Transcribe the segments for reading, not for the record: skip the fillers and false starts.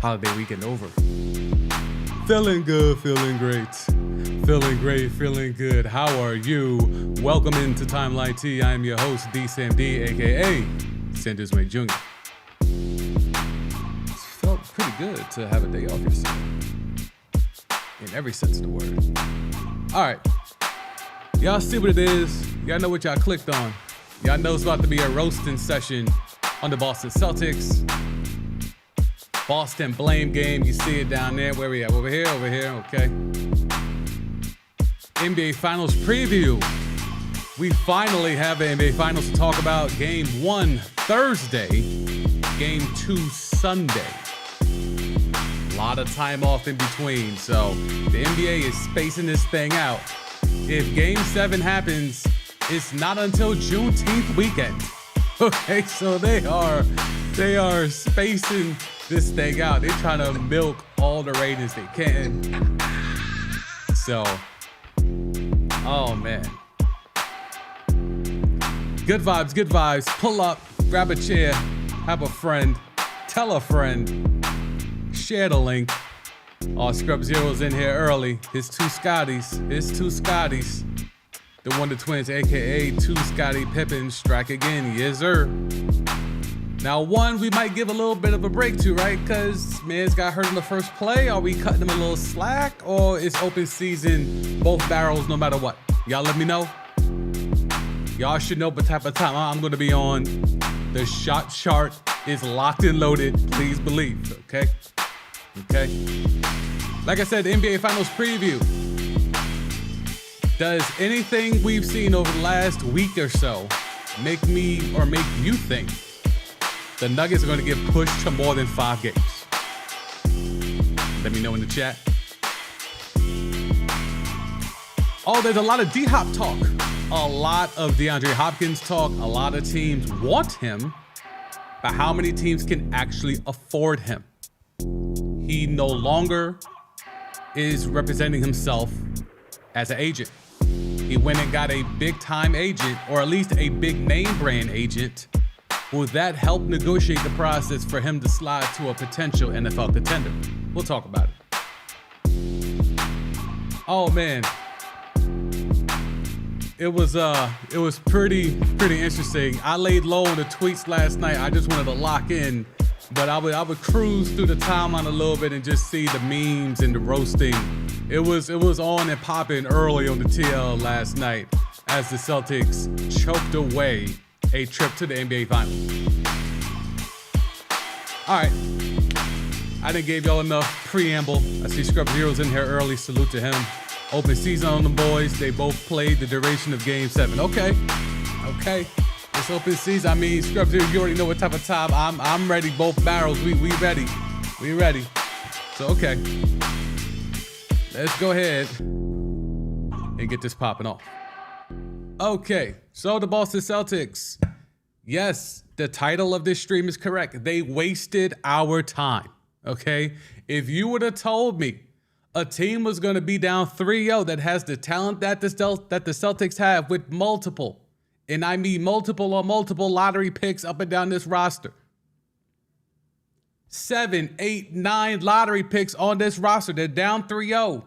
holiday weekend over. Feeling good, feeling great. Feeling great, feeling good. How are you? Welcome into Timeline T. I am your host, D. Sam D, aka Sanders Wayne Jr. It felt pretty good to have a day off yesterday. In every sense of the word. All right. Y'all see what it is. Y'all know what y'all clicked on. Y'all know it's about to be a roasting session on the Boston Celtics. Boston blame game. You see it down there. Where we at? Over here, okay. NBA Finals preview. We finally have an NBA Finals to talk about. Game 1 Thursday. Game 2 Sunday. A lot of time off in between. So the NBA is spacing this thing out. If Game 7 happens, it's not until Juneteenth weekend. Okay, so they are spacing this thing out. They're trying to milk all the ratings they can. So, oh man. Good vibes, good vibes. Pull up, grab a chair, have a friend, tell a friend, share the link. Oh, Scrub Zero's in here early. His two Scotties. The Wonder Twins, aka two Scottie Pippins, strike again. Yes, sir. Now, one we might give a little bit of a break to, right? Because man's got hurt in the first play. Are we cutting him a little slack? Or it's open season, both barrels, no matter what? Y'all let me know. Y'all should know what type of time I'm going to be on. The shot chart is locked and loaded. Please believe, okay? Okay. Like I said, the NBA Finals preview. Does anything we've seen over the last week or so make me or make you think the Nuggets are going to get pushed to more than 5 games? Let me know in the chat. Oh, there's a lot of D-Hop talk. A lot of DeAndre Hopkins talk. A lot of teams want him, but how many teams can actually afford him? He no longer is representing himself as an agent. He went and got a big-time agent, or at least a big-name brand agent. Will that help negotiate the process for him to slide to a potential NFL contender? We'll talk about it. Oh man, it was pretty interesting. I laid low on the tweets last night. I just wanted to lock in, but I would cruise through the timeline a little bit and just see the memes and the roasting. It was on and popping early on the TL last night as the Celtics choked away a trip to the NBA Finals. All right, I done gave y'all enough preamble. I see Scrub Zero's in here early. Salute to him. Open season on them boys. They both played the duration of Game 7. Okay. It's open season. I mean, Scrub Zero, you already know what type of time. I'm ready. Both barrels. We ready. We ready. So okay. Let's go ahead and get this popping off. Okay, so the Boston Celtics. Yes, the title of this stream is correct. They wasted our time, okay? If you would have told me a team was going to be down 3-0 that has the talent that the Celtics have with multiple, and I mean multiple lottery picks up and down this roster. 7, 8, 9 lottery picks on this roster. They're down 3-0.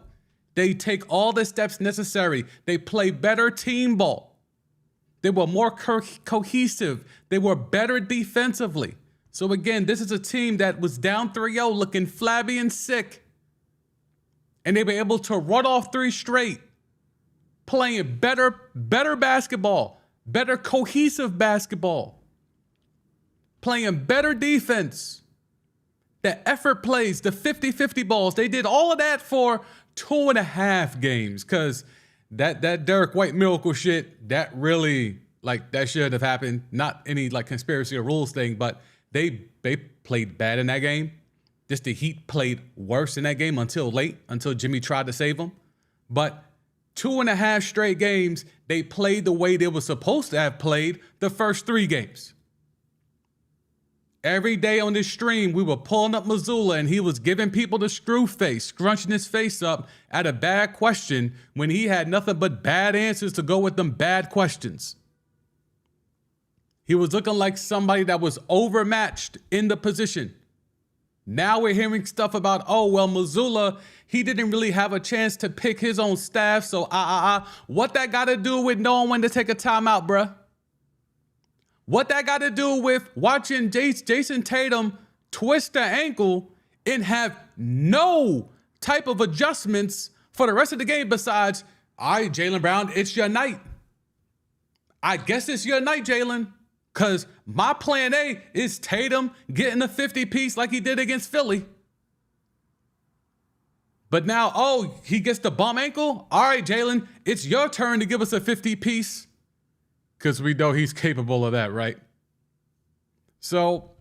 They take all the steps necessary. They play better team ball. They were more cohesive. They were better defensively. So again, this is a team that was down 3-0 looking flabby and sick. And they were able to run off 3 straight, playing better basketball, better cohesive basketball, playing better defense. The effort plays, the 50-50 balls, they did all of that for 2.5 games, because that Derek White miracle shit, that really, that should have happened. Not any conspiracy or rules thing, but they played bad in that game. Just the Heat played worse in that game until Jimmy tried to save them. But 2.5 straight games, they played the way they were supposed to have played the first 3 games. Every day on this stream, we were pulling up Missoula and he was giving people the screw face, scrunching his face up at a bad question when he had nothing but bad answers to go with them bad questions. He was looking like somebody that was overmatched in the position. Now we're hearing stuff about, oh, well, Missoula, he didn't really have a chance to pick his own staff, so What that got to do with knowing when to take a timeout, bruh? What that got to do with watching Jason Tatum twist the ankle and have no type of adjustments for the rest of the game besides, all right, Jaylen Brown, it's your night. I guess it's your night, Jaylen, because my plan A is Tatum getting a 50-piece like he did against Philly. But now, oh, he gets the bum ankle? All right, Jaylen, it's your turn to give us a 50-piece. Because we know he's capable of that, right? So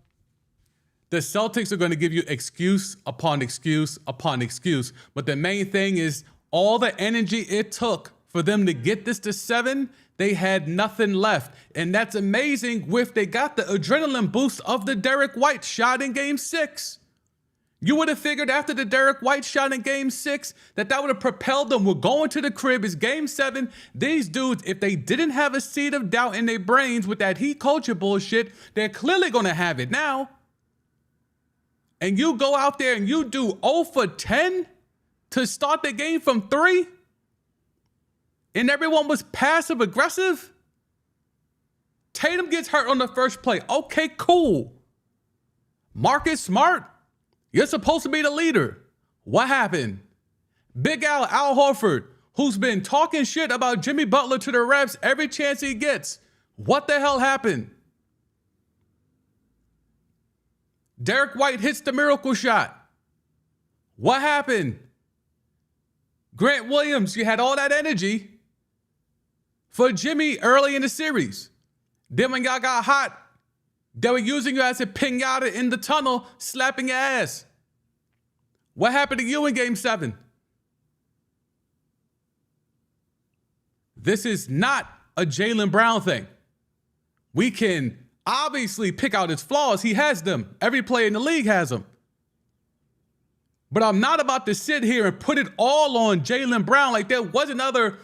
the Celtics are going to give you excuse upon excuse upon excuse. But the main thing is all the energy it took for them to get this to 7, they had nothing left. And that's amazing with they got the adrenaline boost of the Derek White shot in Game 6. You would have figured after the Derek White shot in Game 6 that would have propelled them. We're going to the crib. It's Game 7. These dudes, if they didn't have a seed of doubt in their brains with that heat culture bullshit, they're clearly going to have it now. And you go out there and you do 0 for 10 to start the game from 3, and everyone was passive aggressive. Tatum gets hurt on the first play. Okay, cool. Marcus Smart, you're supposed to be the leader. What happened? Big Al Horford, who's been talking shit about Jimmy Butler to the refs every chance he gets. What the hell happened? Derek White hits the miracle shot. What happened? Grant Williams, you had all that energy for Jimmy early in the series. Then when y'all got hot, they were using you as a piñata in the tunnel, slapping your ass. What happened to you in Game 7? This is not a Jaylen Brown thing. We can obviously pick out his flaws. He has them. Every player in the league has them. But I'm not about to sit here and put it all on Jaylen Brown like there wasn't another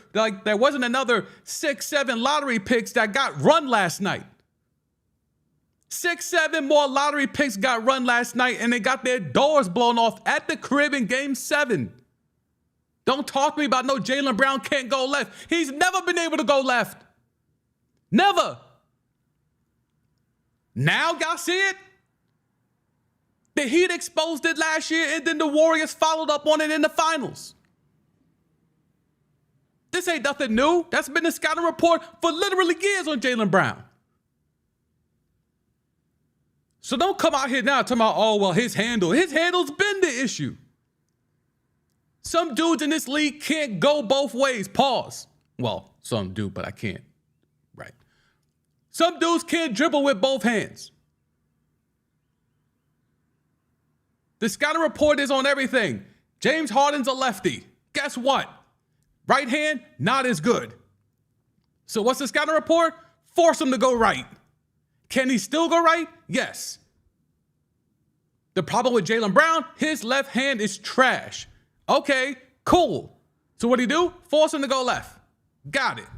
6-7 lottery picks that got run last night. 6-7 more lottery picks got run last night, and they got their doors blown off at the crib in Game 7. Don't talk to me about no Jaylen Brown can't go left. He's never been able to go left. Never. Now y'all see it? The Heat exposed it last year, and then the Warriors followed up on it in the finals. This ain't nothing new. That's been the scouting report for literally years on Jaylen Brown. So don't come out here now talking about, oh, well, his handle's been the issue. Some dudes in this league can't go both ways. Pause. Well, some do, but I can't. Right. Some dudes can't dribble with both hands. The scouting report is on everything. James Harden's a lefty. Guess what? Right hand, not as good. So what's the scouting report? Force him to go right. Can he still go right? Yes. The problem with Jaylen Brown, his left hand is trash. Okay, cool. So what do you do? Force him to go left. Got it.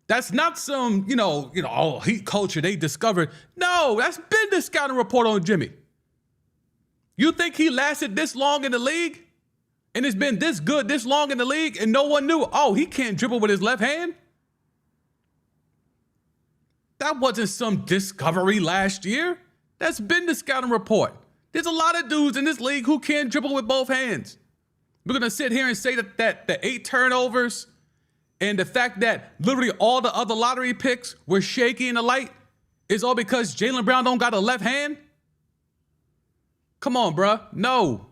That's not some, heat culture they discovered. No, that's been the scouting report on Jimmy. You think he lasted this long in the league and it's been this good this long in the league and no one knew, oh, he can't dribble with his left hand? That wasn't some discovery last year. That's been the scouting report. There's a lot of dudes in this league who can't dribble with both hands. We're going to sit here and say that the 8 turnovers and the fact that literally all the other lottery picks were shaky in the light is all because Jaylen Brown don't got a left hand? Come on, bruh. No.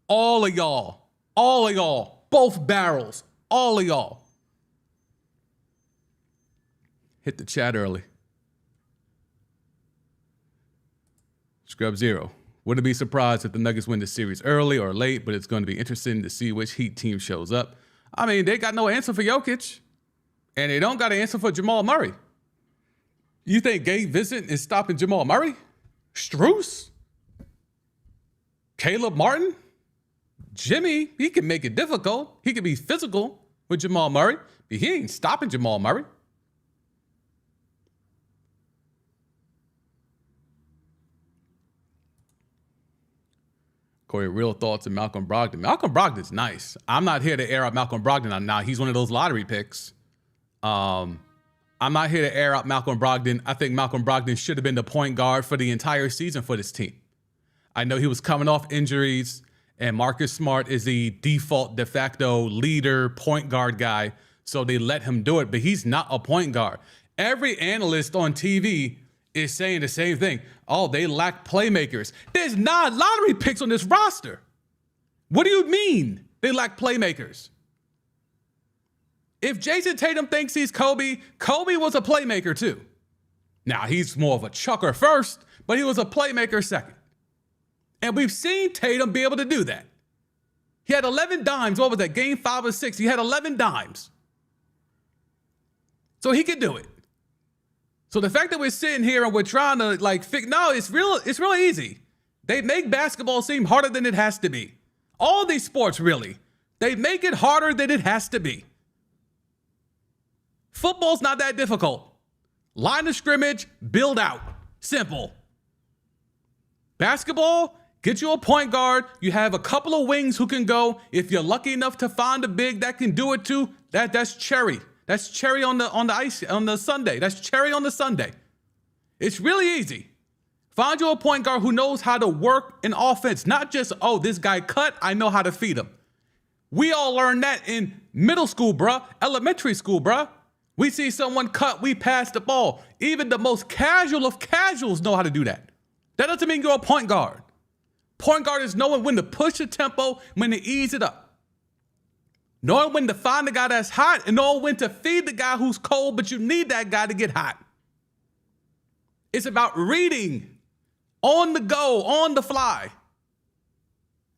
All of y'all, both barrels, all of y'all. Hit the chat early. Scrub Zero. Wouldn't be surprised if the Nuggets win the series early or late, but it's going to be interesting to see which Heat team shows up. I mean, they got no answer for Jokic, and they don't got an answer for Jamal Murray. You think Gabe Vincent is stopping Jamal Murray? Strus? Caleb Martin? Jimmy, he can make it difficult. He can be physical with Jamal Murray, but he ain't stopping Jamal Murray. Corey, real thoughts on Malcolm Brogdon. Malcolm Brogdon's nice. I'm not here to air out Malcolm Brogdon. Now, he's one of those lottery picks. I'm not here to air out Malcolm Brogdon. I think Malcolm Brogdon should have been the point guard for the entire season for this team. I know he was coming off injuries, and Marcus Smart is the default de facto leader point guard guy, so they let him do it, but he's not a point guard. Every analyst on TV is saying the same thing. Oh, they lack playmakers. There's 9 lottery picks on this roster. What do you mean they lack playmakers? If Jason Tatum thinks he's Kobe, Kobe was a playmaker too. Now, he's more of a chucker first, but he was a playmaker second. And we've seen Tatum be able to do that. He had 11 dimes. What was that, game 5 or 6? He had 11 dimes. So he could do it. So the fact that we're sitting here and we're trying to no, it's real easy. They make basketball seem harder than it has to be. All these sports, really. They make it harder than it has to be. Football's not that difficult. Line of scrimmage, build out. Simple. Basketball, get you a point guard. You have a couple of wings who can go. If you're lucky enough to find a big that can do it too, that's cherry. That's cherry on the ice on the sundae. That's cherry on the sundae. It's really easy. Find you a point guard who knows how to work an offense, not just, oh, this guy cut, I know how to feed him. We all learned that in middle school, bruh, elementary school, bruh. We see someone cut, we pass the ball. Even the most casual of casuals know how to do that. That doesn't mean you're a point guard. Point guard is knowing when to push the tempo, when to ease it up. Knowing when to find the guy that's hot and knowing when to feed the guy who's cold, but you need that guy to get hot. It's about reading on the go, on the fly.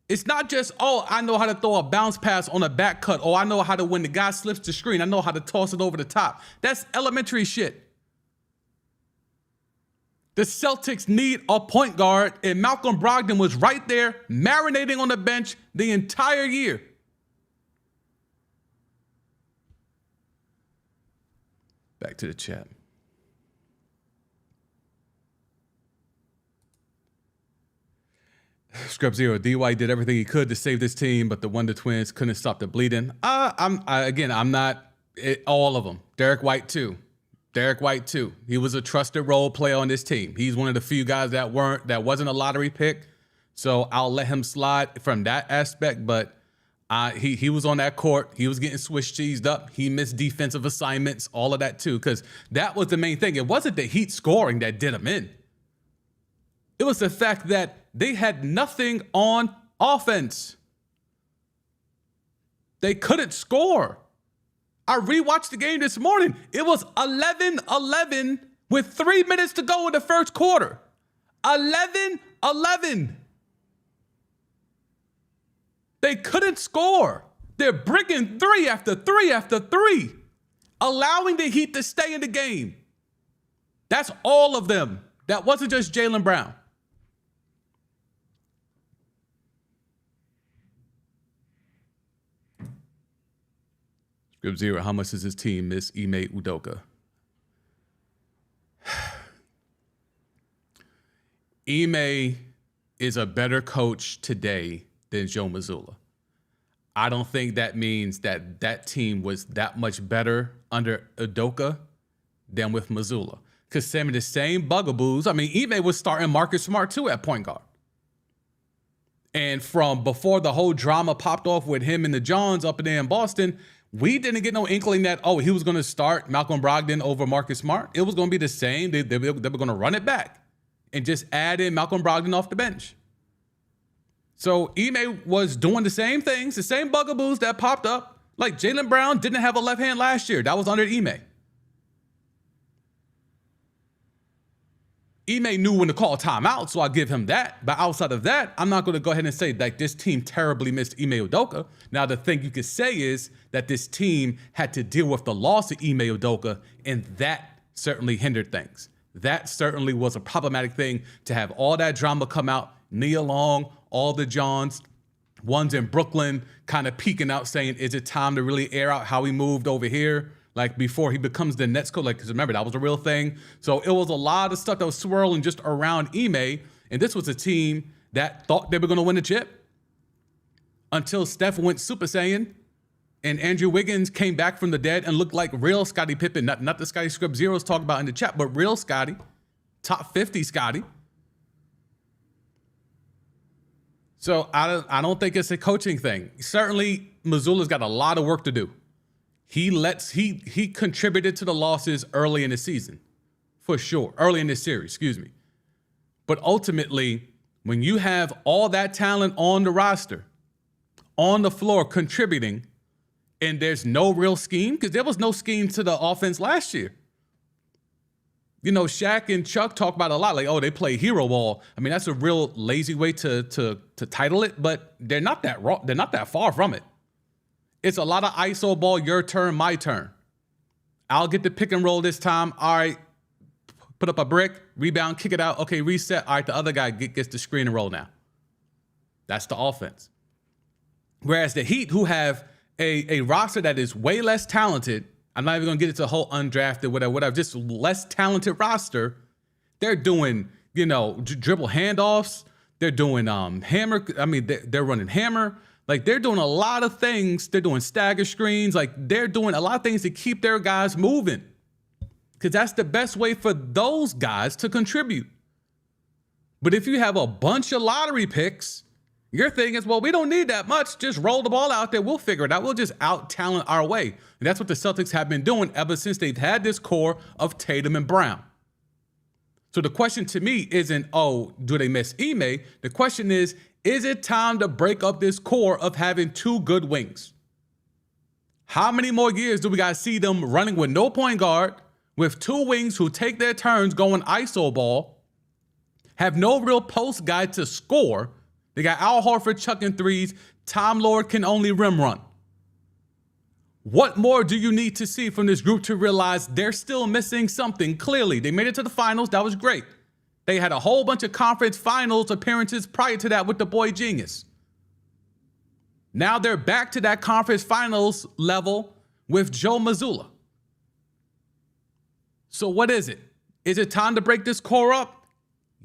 It's not just, oh, I know how to throw a bounce pass on a back cut. Oh, I know how to, when the guy slips the screen, I know how to toss it over the top. That's elementary shit. The Celtics need a point guard, and Malcolm Brogdon was right there marinating on the bench the entire year. Back to the chat. Scrub Zero, DY did everything he could to save this team, but the Wonder Twins couldn't stop the bleeding. I'm not all of them. Derek White too. He was a trusted role player on this team. He's one of the few guys that wasn't a lottery pick. So I'll let him slide from that aspect, but he was on that court. He was getting Swiss cheesed up. He missed defensive assignments, all of that too, because that was the main thing. It wasn't the Heat scoring that did him in. It was the fact that they had nothing on offense. They couldn't score. I rewatched the game this morning. It was 11-11 with 3 minutes to go in the first quarter. 11-11. They couldn't score. They're bricking 3 after 3 after 3, allowing the Heat to stay in the game. That's all of them. That wasn't just Jaylen Brown. Script Zero, how much does his team miss Ime Udoka? Ime is a better coach today than Joe Mazzulla. I don't think that means that that team was that much better under Udoka than with Mazzulla. Because some of the same bugaboos, I mean, Ime was starting Marcus Smart too at point guard. And from before the whole drama popped off with him and the Johns up there in Boston, we didn't get no inkling that, oh, he was going to start Malcolm Brogdon over Marcus Smart. It was going to be the same. They were going to run it back and just add in Malcolm Brogdon off the bench. So Ime was doing the same things, the same bugaboos that popped up. Like Jaylen Brown didn't have a left hand last year. That was under Ime. Ime knew when to call timeout, so I give him that. But outside of that, I'm not going to go ahead and say like this team terribly missed Ime Udoka. Now, the thing you could say is that this team had to deal with the loss of Ime Udoka, and that certainly hindered things. That certainly was a problematic thing to have all that drama come out, Nia Long, all the Johns, ones in Brooklyn kind of peeking out saying, is it time to really air out how he moved over here? Like before he becomes the Nets coach, like, because remember, that was a real thing. So it was a lot of stuff that was swirling just around Ime. And this was a team that thought they were going to win the chip. until Steph went Super Saiyan and Andrew Wiggins came back from the dead and looked like real Scottie Pippen. Not the Scottie Script Zeros talk about in the chat, but real Scottie. Top 50 Scottie. So I don't think it's a coaching thing. Certainly, Mazzulla's got a lot of work to do. He contributed to the losses early in the season, for sure. Early in this series, excuse me. But ultimately, when you have all that talent on the roster, on the floor contributing, and there's no real scheme, because there was no scheme to the offense last year. You know, Shaq and Chuck talk about it a lot, like, oh, they play hero ball. I mean, that's a real lazy way to title it, but they're not that far from it. It's a lot of ISO ball, your turn, my turn. I'll get the pick and roll this time. All right, put up a brick, rebound, kick it out. Okay, reset. All right, the other guy gets the screen and roll now. That's the offense. Whereas the Heat, who have a roster that is way less talented, I'm not even going to get into the whole undrafted, whatever, just less talented roster. They're doing, you know, dribble handoffs. They're doing hammer. I mean, they're running hammer. Like, they're doing a lot of things. They're doing stagger screens. Like, they're doing a lot of things to keep their guys moving, because that's the best way for those guys to contribute. But if you have a bunch of lottery picks, your thing is, well, we don't need that much. Just roll the ball out there. We'll figure it out. We'll just out-talent our way. And that's what the Celtics have been doing ever since they've had this core of Tatum and Brown. So the question to me isn't, oh, do they miss Ime? The question is it time to break up this core of having two good wings? How many more years do we got to see them running with no point guard, with two wings who take their turns going ISO ball, have no real post guy to score? They got Al Horford chucking threes. Tom Lord can only rim run. What more do you need to see from this group to realize they're still missing something? Clearly, they made it to the finals. That was great. They had a whole bunch of conference finals appearances prior to that with the boy Genius. Now they're back to that conference finals level with Joe Mazzulla. So what is it? Is it time to break this core up?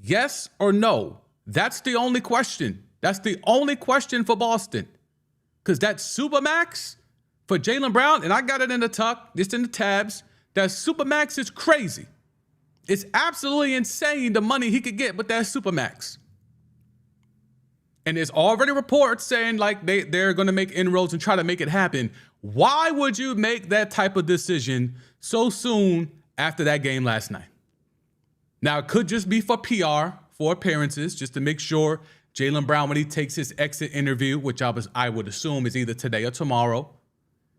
Yes or no? That's the only question. That's the only question for Boston. Because that Supermax for Jaylen Brown, and I got it in the tuck, just in the tabs, that Supermax is crazy. It's absolutely insane the money he could get with that Supermax. And there's already reports saying like they're going to make inroads and try to make it happen. Why would you make that type of decision so soon after that game last night? Now, it could just be for PR, for appearances, just to make sure Jaylen Brown, when he takes his exit interview, which I would assume is either today or tomorrow,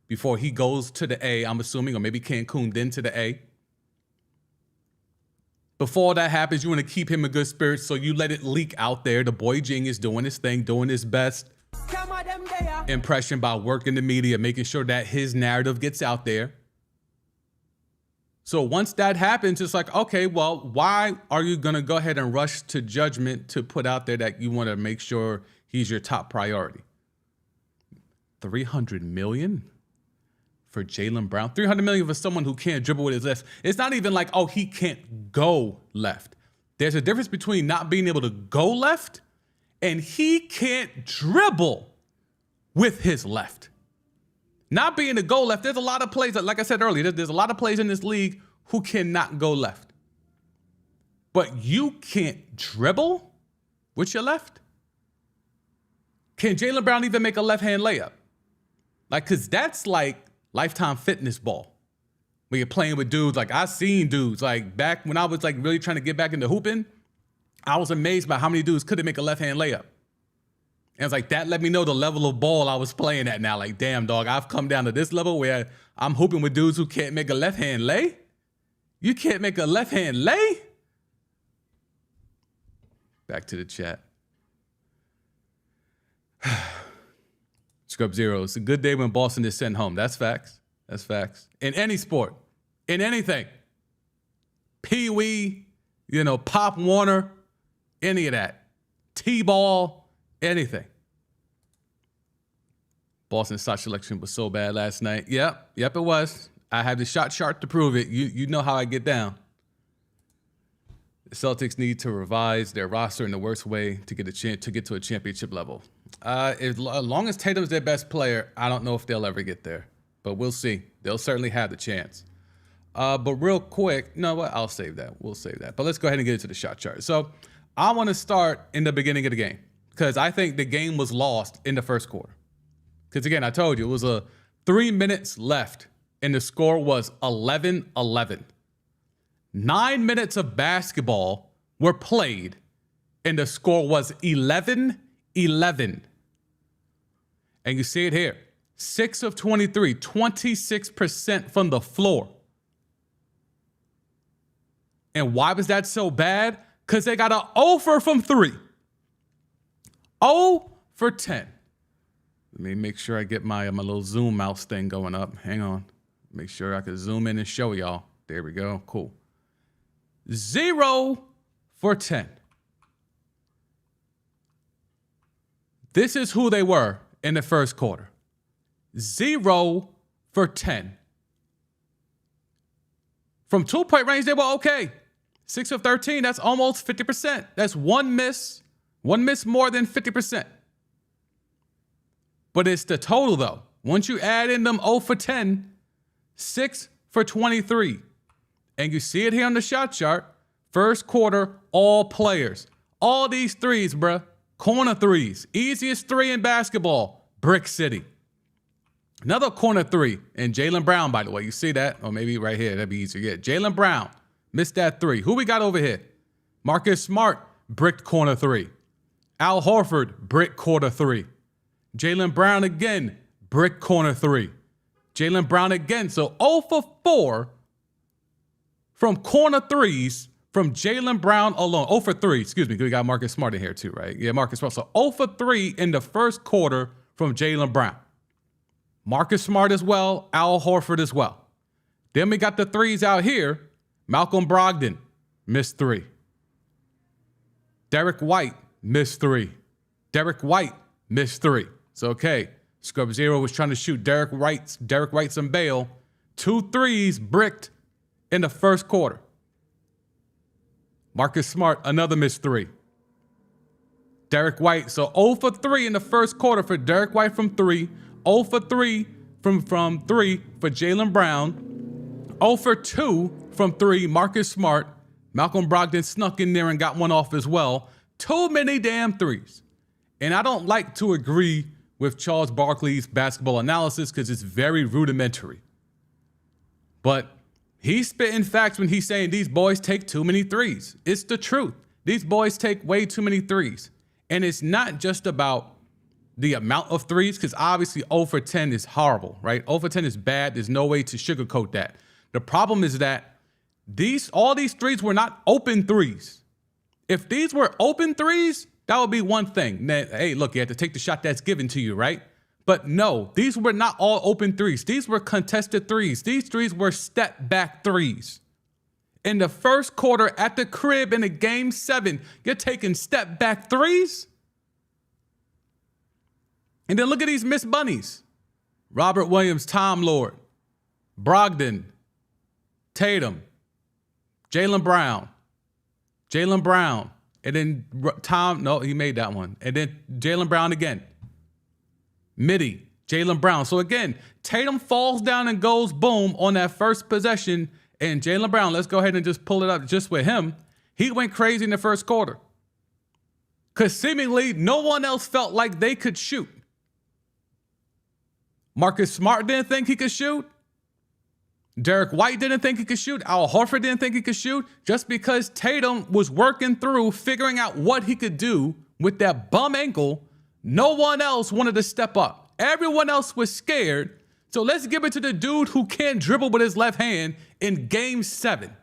before he goes to the A, I'm assuming, or maybe Cancun, then to the A. Before that happens, you want to keep him in good spirits, so you let it leak out there. The boy Genius doing his thing, doing his best impression by working the media, making sure that his narrative gets out there. So once that happens, it's like, okay, well, why are you going to go ahead and rush to judgment to put out there that you want to make sure he's your top priority? $300 million for Jaylen Brown? $300 million for someone who can't dribble with his left. It's not even like, oh, he can't go left. There's a difference between not being able to go left and he can't dribble with his left. Not being a go left, there's a lot of players, like I said earlier, there's a lot of players in this league who cannot go left. But you can't dribble with your left? Can Jaylen Brown even make a left-hand layup? Like, because that's like Lifetime Fitness ball. When you're playing with dudes, like I've seen dudes, like back when I was like really trying to get back into hooping, I was amazed by how many dudes couldn't make a left-hand layup. And it's like, that let me know the level of ball I was playing at now. Like, damn, dog, I've come down to this level where I'm hooping with dudes who can't make a left-hand lay. You can't make a left-hand lay? Back to the chat. Scrub Zero, it's a good day when Boston is sent home. That's facts. That's facts. In any sport, in anything. Pee-wee, Pop Warner, any of that. T-ball. Anything. Boston's shot selection was so bad last night. Yep, it was. I have the shot chart to prove it. You know how I get down. The Celtics need to revise their roster in the worst way to get to a championship level. As long as Tatum's their best player, I don't know if they'll ever get there, but we'll see. They'll certainly have the chance. But real quick, no, what? I'll save that. We'll save that. But let's go ahead and get into the shot chart. So I want to start in the beginning of the game because I think the game was lost in the first quarter. Because again, I told you it was 3 minutes left and the score was 11-11. 9 minutes of basketball were played and the score was 11-11. And you see it here. 6 of 23, 26% from the floor. And why was that so bad? Because they got an 0 from 3. 0 for 10. Let me make sure I get my little zoom mouse thing going up. Hang on. Make sure I can zoom in and show y'all. There we go. Cool. 0 for 10. This is who they were in the first quarter. 0 for 10. From 2-point range, they were okay. 6 of 13, that's almost 50%. That's one miss more than 50%. But it's the total, though. Once you add in them 0 for 10, 6 for 23. And you see it here on the shot chart. First quarter, all players. All these threes, bruh. Corner threes. Easiest 3 in basketball. Brick City. Another corner 3. And Jaylen Brown, by the way. You see that? Or maybe right here. That'd be easier. Yeah, Jaylen Brown. Missed that 3. Who we got over here? Marcus Smart. Bricked corner 3. Al Horford. Brick corner 3. Jaylen Brown again. Brick corner 3. Jaylen Brown again. So 0 for 4 from corner threes from Jaylen Brown alone. 0 for 3. Excuse me. We got Marcus Smart in here too, right? Yeah, Marcus Smart. So 0 for 3 in the first quarter from Jaylen Brown. Marcus Smart as well. Al Horford as well. Then we got the threes out here. Malcolm Brogdon, missed 3. Derek White, missed 3. Derek White, missed 3. So, okay, Scrub Zero was trying to shoot Derek White some bail. 2 threes bricked in the first quarter. Marcus Smart, another missed 3. Derek White, so 0 for 3 in the first quarter for Derek White from 3. 0 for 3 from 3 for Jaylen Brown. 0 for 2 from 3, Marcus Smart. Malcolm Brogdon snuck in there and got one off as well. Too many damn threes. And I don't like to agree with Charles Barkley's basketball analysis because it's very rudimentary. But he's spitting facts when he's saying these boys take too many threes. It's the truth. These boys take way too many threes. And it's not just about the amount of threes, because obviously 0 for 10 is horrible, right? 0 for 10 is bad. There's no way to sugarcoat that. The problem is that all these threes were not open threes. If these were open threes, that would be one thing. Now, hey, look, you have to take the shot that's given to you, right? But no, these were not all open threes. These were contested threes. These threes were step back threes. In the first quarter at the crib in a game 7, you're taking step back threes? And then look at these missed bunnies. Robert Williams, Tom Lord, Brogdon, Tatum, Jaylen Brown, and then he made that one. And then Jaylen Brown again. Midi, Jaylen Brown. So again, Tatum falls down and goes boom on that first possession. And Jaylen Brown, let's go ahead and just pull it up just with him. He went crazy in the first quarter. Because seemingly no one else felt like they could shoot. Marcus Smart didn't think he could shoot. Derek White didn't think he could shoot. Al Horford didn't think he could shoot. Just because Tatum was working through figuring out what he could do with that bum ankle, no one else wanted to step up. Everyone else was scared. So let's give it to the dude who can't dribble with his left hand in game 7.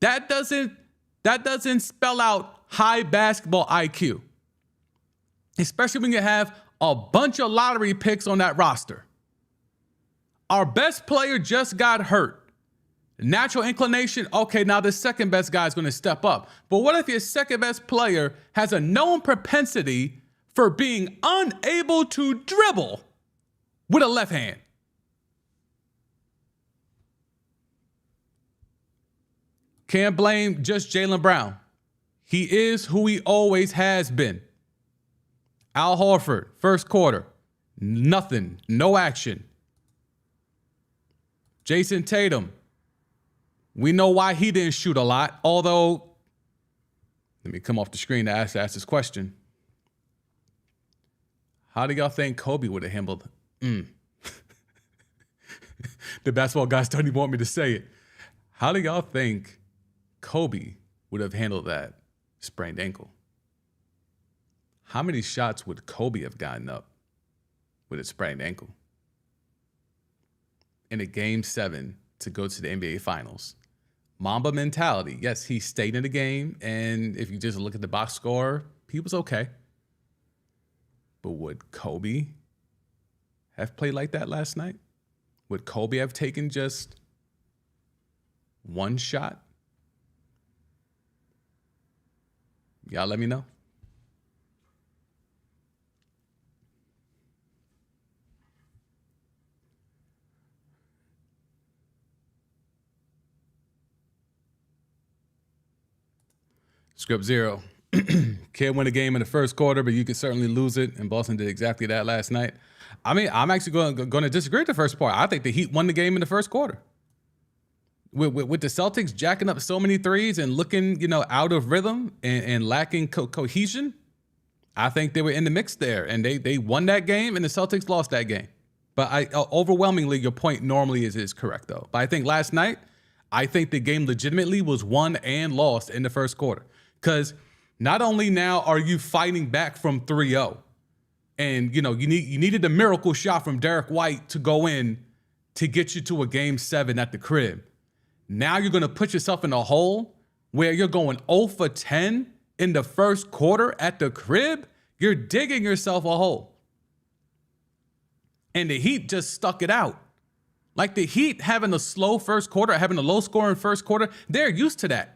That doesn't spell out high basketball IQ. Especially when you have a bunch of lottery picks on that roster. Our best player just got hurt. Natural inclination, okay, now the second best guy is going to step up. But what if your second best player has a known propensity for being unable to dribble with a left hand? Can't blame just Jaylen Brown. He is who he always has been. Al Horford, first quarter, nothing, no action. Jason Tatum, we know why he didn't shoot a lot, although, let me come off the screen to ask this question. How do y'all think Kobe would have handled The basketball guys don't even want me to say it. How do y'all think Kobe would have handled that sprained ankle? How many shots would Kobe have gotten up with a sprained ankle? In a game 7 to go to the NBA Finals. Mamba mentality. Yes, he stayed in the game, and if you just look at the box score, he was okay. But would Kobe have played like that last night? Would Kobe have taken just one shot? Y'all let me know. Script 0. Can't win a game in the first quarter, but you could certainly lose it, and Boston did exactly that last night. I mean, I'm actually going to disagree with the first part. I think the Heat won the game in the first quarter. With the Celtics jacking up so many threes and looking, out of rhythm and lacking cohesion, I think they were in the mix there, and they won that game, and the Celtics lost that game. But overwhelmingly, your point normally is correct, though. But I think last night, I think the game legitimately was won and lost in the first quarter. Because not only now are you fighting back from 3-0, and you needed a miracle shot from Derek White to go in to get you to a game 7 at the crib. Now you're going to put yourself in a hole where you're going 0 for 10 in the first quarter at the crib. You're digging yourself a hole. And the Heat just stuck it out. Like the Heat having a slow first quarter, having a low scoring first quarter, they're used to that.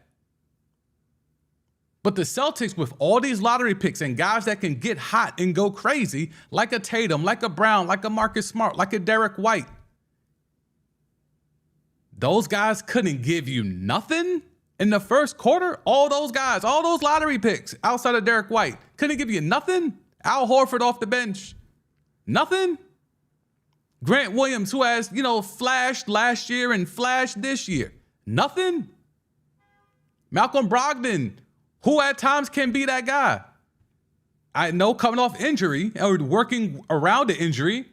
But the Celtics, with all these lottery picks and guys that can get hot and go crazy, like a Tatum, like a Brown, like a Marcus Smart, like a Derek White, those guys couldn't give you nothing in the first quarter. All those guys, all those lottery picks outside of Derek White, couldn't give you nothing. Al Horford off the bench, nothing. Grant Williams, who has, flashed last year and flashed this year, nothing. Malcolm Brogdon, who at times can be that guy. I know coming off injury or working around the injury,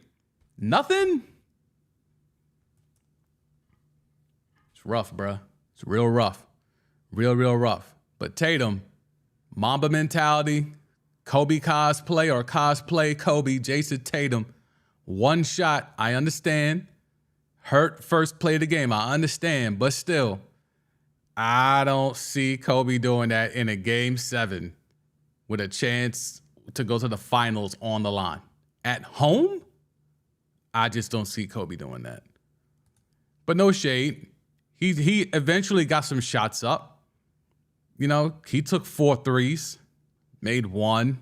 nothing. It's rough, bruh. It's real rough. Real rough. But Tatum, Mamba mentality, Kobe cosplay or cosplay Kobe, Jason Tatum, one shot, I understand. Hurt first play of the game, I understand. But still, I don't see Kobe doing that in a game 7 with a chance to go to the finals on the line. At home, I just don't see Kobe doing that. But no shade. He eventually got some shots up. He took 4 threes, made 1,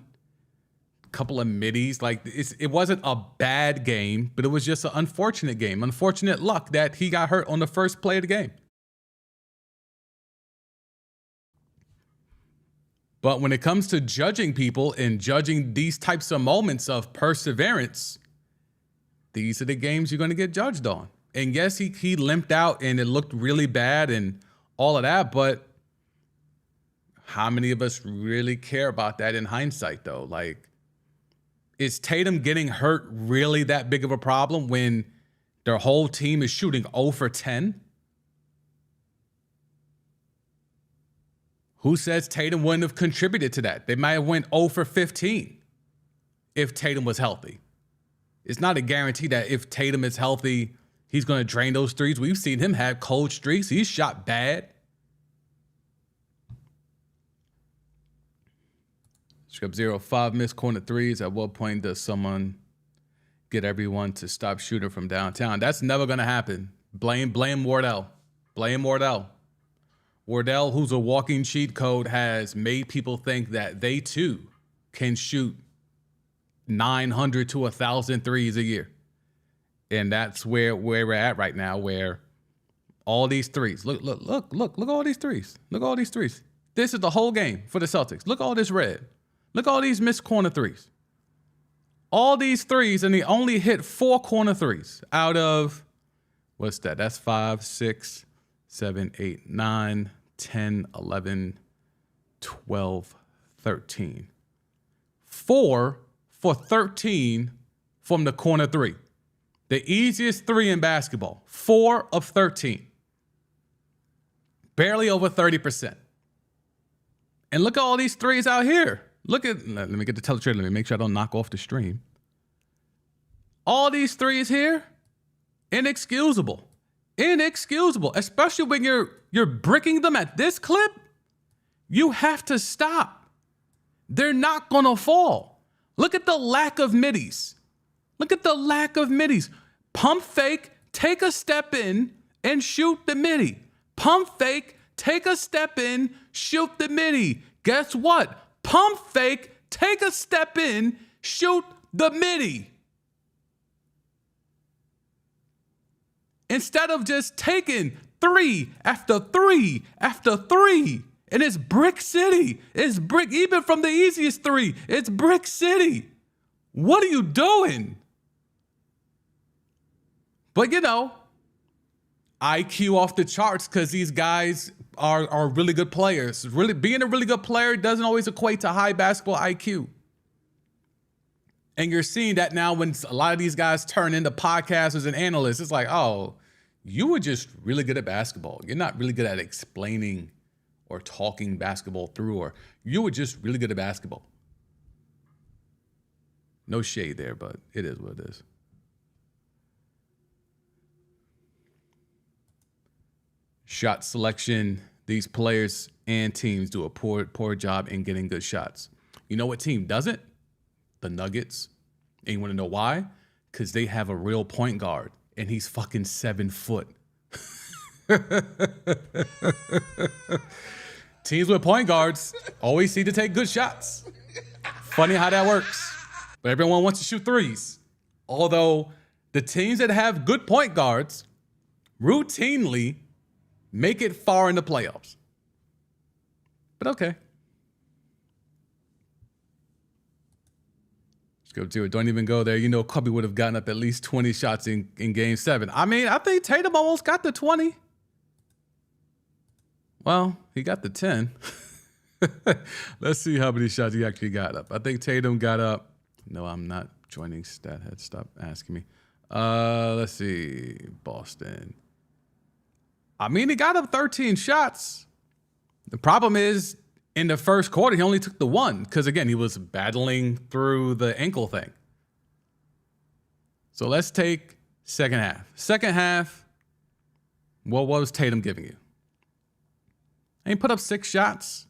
couple of middies. Like it wasn't a bad game, but it was just an unfortunate game. Unfortunate luck that he got hurt on the first play of the game. But when it comes to judging people and judging these types of moments of perseverance, these are the games you're going to get judged on. And yes, he limped out and it looked really bad and all of that, but how many of us really care about that in hindsight, though? Like, is Tatum getting hurt really that big of a problem when their whole team is shooting 0 for 10? Who says Tatum wouldn't have contributed to that? They might have went 0 for 15 if Tatum was healthy. It's not a guarantee that if Tatum is healthy, he's going to drain those threes. We've seen him have cold streaks. He's shot bad. Script 0, 5 missed corner threes. At what point does someone get everyone to stop shooting from downtown? That's never going to happen. Blame Wardell. Blame Wardell. Wardell, who's a walking cheat code, has made people think that they too can shoot 900 to 1,000 threes a year. And that's where we're at right now, where all these threes. Look at all these threes. Look at all these threes. This is the whole game for the Celtics. Look at all this red. Look at all these missed corner threes. all these threes, and he only hit 4 corner threes out of, what's that? That's 5, 6, 7, 8, 9, 10, 11, 12, 13. 4 for 13 from the corner three. The easiest three in basketball. 4 of 13. Barely over 30%. And look at all these threes out here. Let me get the teletrader. Let me make sure I don't knock off the stream. All these threes here, inexcusable. Inexcusable. Especially when you're bricking them at this clip. You have to stop. They're not going to fall. Look at the lack of middies. Look at the lack of middies. Pump fake, take a step in, and shoot the midi. Pump fake, take a step in, shoot the midi. Guess what? Pump fake, take a step in, shoot the midi. Instead of just taking 3 after 3 after 3. And it's Brick City. It's brick, even from the easiest 3. It's Brick City. What are you doing? But IQ off the charts because these guys are really good players. Really, being a really good player doesn't always equate to high basketball IQ. And you're seeing that now when a lot of these guys turn into podcasters and analysts. It's like, oh, you were just really good at basketball. You're not really good at explaining or talking basketball through, or you were just really good at basketball. No shade there, but it is what it is. Shot selection, these players and teams do a poor job in getting good shots. You know what team doesn't? The Nuggets. And you want to know why? Because they have a real point guard, and he's fucking 7 foot. Teams with point guards always seem to take good shots. Funny how that works. But everyone wants to shoot threes. Although the teams that have good point guards routinely make it far in the playoffs. But okay. Let's go to it. Don't even go there. You know, Kobe would have gotten up at least 20 shots in game 7. I mean, I think Tatum almost got the 20. Well, he got the 10. Let's see how many shots he actually got up. I think Tatum got up. No, I'm not joining StatHead. Stop asking me. Let's see. Boston. I mean, he got up 13 shots. The problem is, in the first quarter, he only took the 1. Because, again, he was battling through the ankle thing. So let's take second half. Second half, what was Tatum giving you? And he put up 6 shots.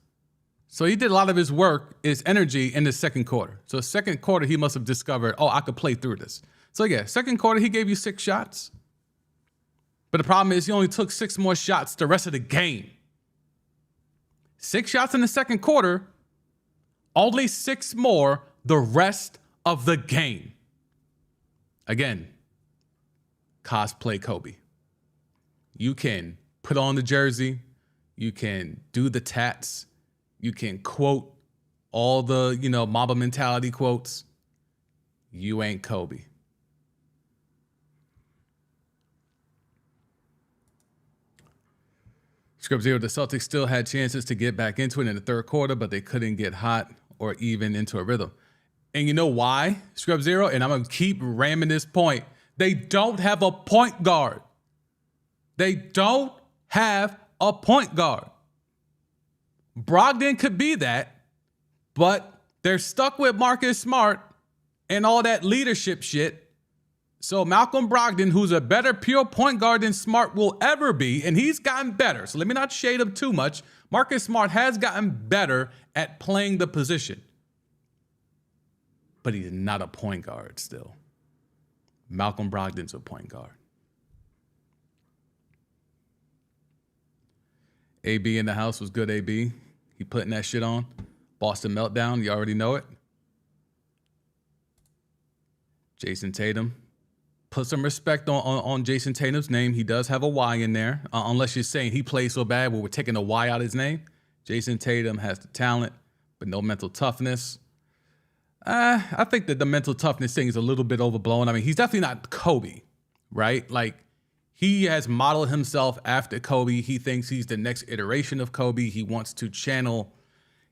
So he did a lot of his work, his energy in the second quarter. So second quarter, he must have discovered, oh, I could play through this. So yeah, second quarter, he gave you 6 shots. But the problem is he only took 6 more shots the rest of the game. 6 shots in the second quarter, only 6 more the rest of the game. Again, cosplay Kobe. You can put on the jersey. You can do the tats. You can quote all the, Mamba mentality quotes. You ain't Kobe. Scrub Zero, the Celtics still had chances to get back into it in the third quarter, but they couldn't get hot or even into a rhythm. And you know why, Scrub Zero? And I'm going to keep ramming this point. They don't have a point guard. They don't have a point guard. Brogdon could be that, but they're stuck with Marcus Smart and all that leadership shit. So Malcolm Brogdon, who's a better pure point guard than Smart will ever be, and he's gotten better. So let me not shade him too much. Marcus Smart has gotten better at playing the position. But he's not a point guard still. Malcolm Brogdon's a point guard. AB in the house was good, AB. He putting that shit on. Boston Meltdown, you already know it. Jason Tatum. Put some respect on Jason Tatum's name. He does have a Y in there. Unless you're saying he plays so bad where we're taking a Y out of his name. Jason Tatum has the talent, but no mental toughness. I think that the mental toughness thing is a little bit overblown. I mean, he's definitely not Kobe, right? Like, he has modeled himself after Kobe. He thinks he's the next iteration of Kobe. He wants to channel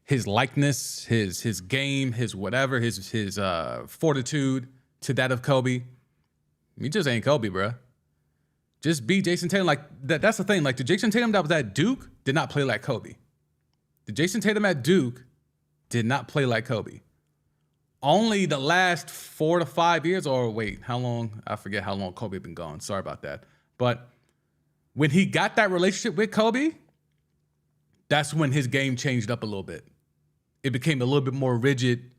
his likeness, his game, his whatever, his fortitude to that of Kobe. He just ain't Kobe, bruh. Just be Jason Tatum. Like, that's the thing. Like, the Jason Tatum that was at Duke did not play like Kobe. The Jason Tatum at Duke did not play like Kobe. Only the last 4 to 5 years, or wait, how long? I forget how long Kobe been gone. Sorry about that. But when he got that relationship with Kobe, that's when his game changed up a little bit. It became a little bit more rigid.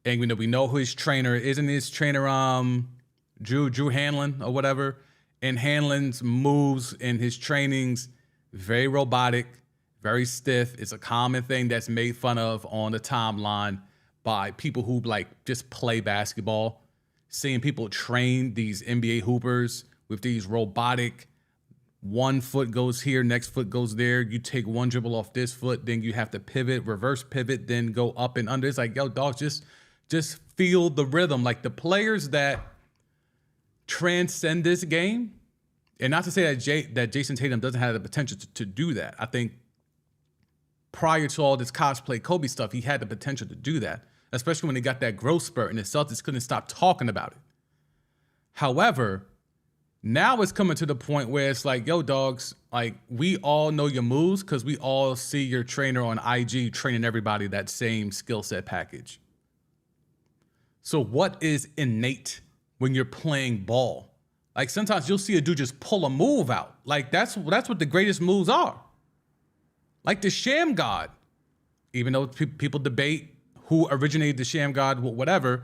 And we know who his trainer is. Isn't his trainer Drew Hanlon or whatever? And Hanlon's moves and his trainings, very robotic, very stiff. It's a common thing that's made fun of on the timeline by people who like just play basketball. Seeing people train these NBA hoopers with these robotic, one foot goes here, next foot goes there. You take one dribble off this foot, then you have to pivot, reverse pivot, then go up and under. It's like, yo, dog, just feel the rhythm. Like, the players that transcend this game, and not to say that Jason Tatum doesn't have the potential to do that. I think prior to all this cosplay Kobe stuff, he had the potential to do that, especially when he got that growth spurt and the Celtics couldn't stop talking about it. However, now it's coming to the point where it's like, yo, dogs, like, we all know your moves because we all see your trainer on IG training everybody that same skill set package. So what is innate when you're playing ball? Like, sometimes you'll see a dude just pull a move out. Like, that's what the greatest moves are. Like the Sham God, even though people debate who originated the Sham God, whatever,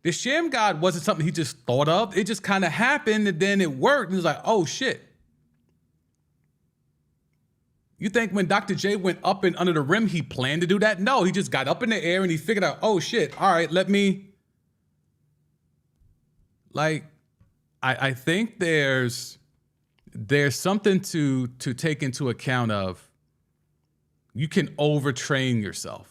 the Sham God wasn't something he just thought of. It just kind of happened, and then it worked, and it was like, oh, shit. You think when Dr. J went up and under the rim, he planned to do that? No, he just got up in the air, and he figured out, oh, shit, all right, let me... Like, I think there's something to take into account of. You can overtrain yourself.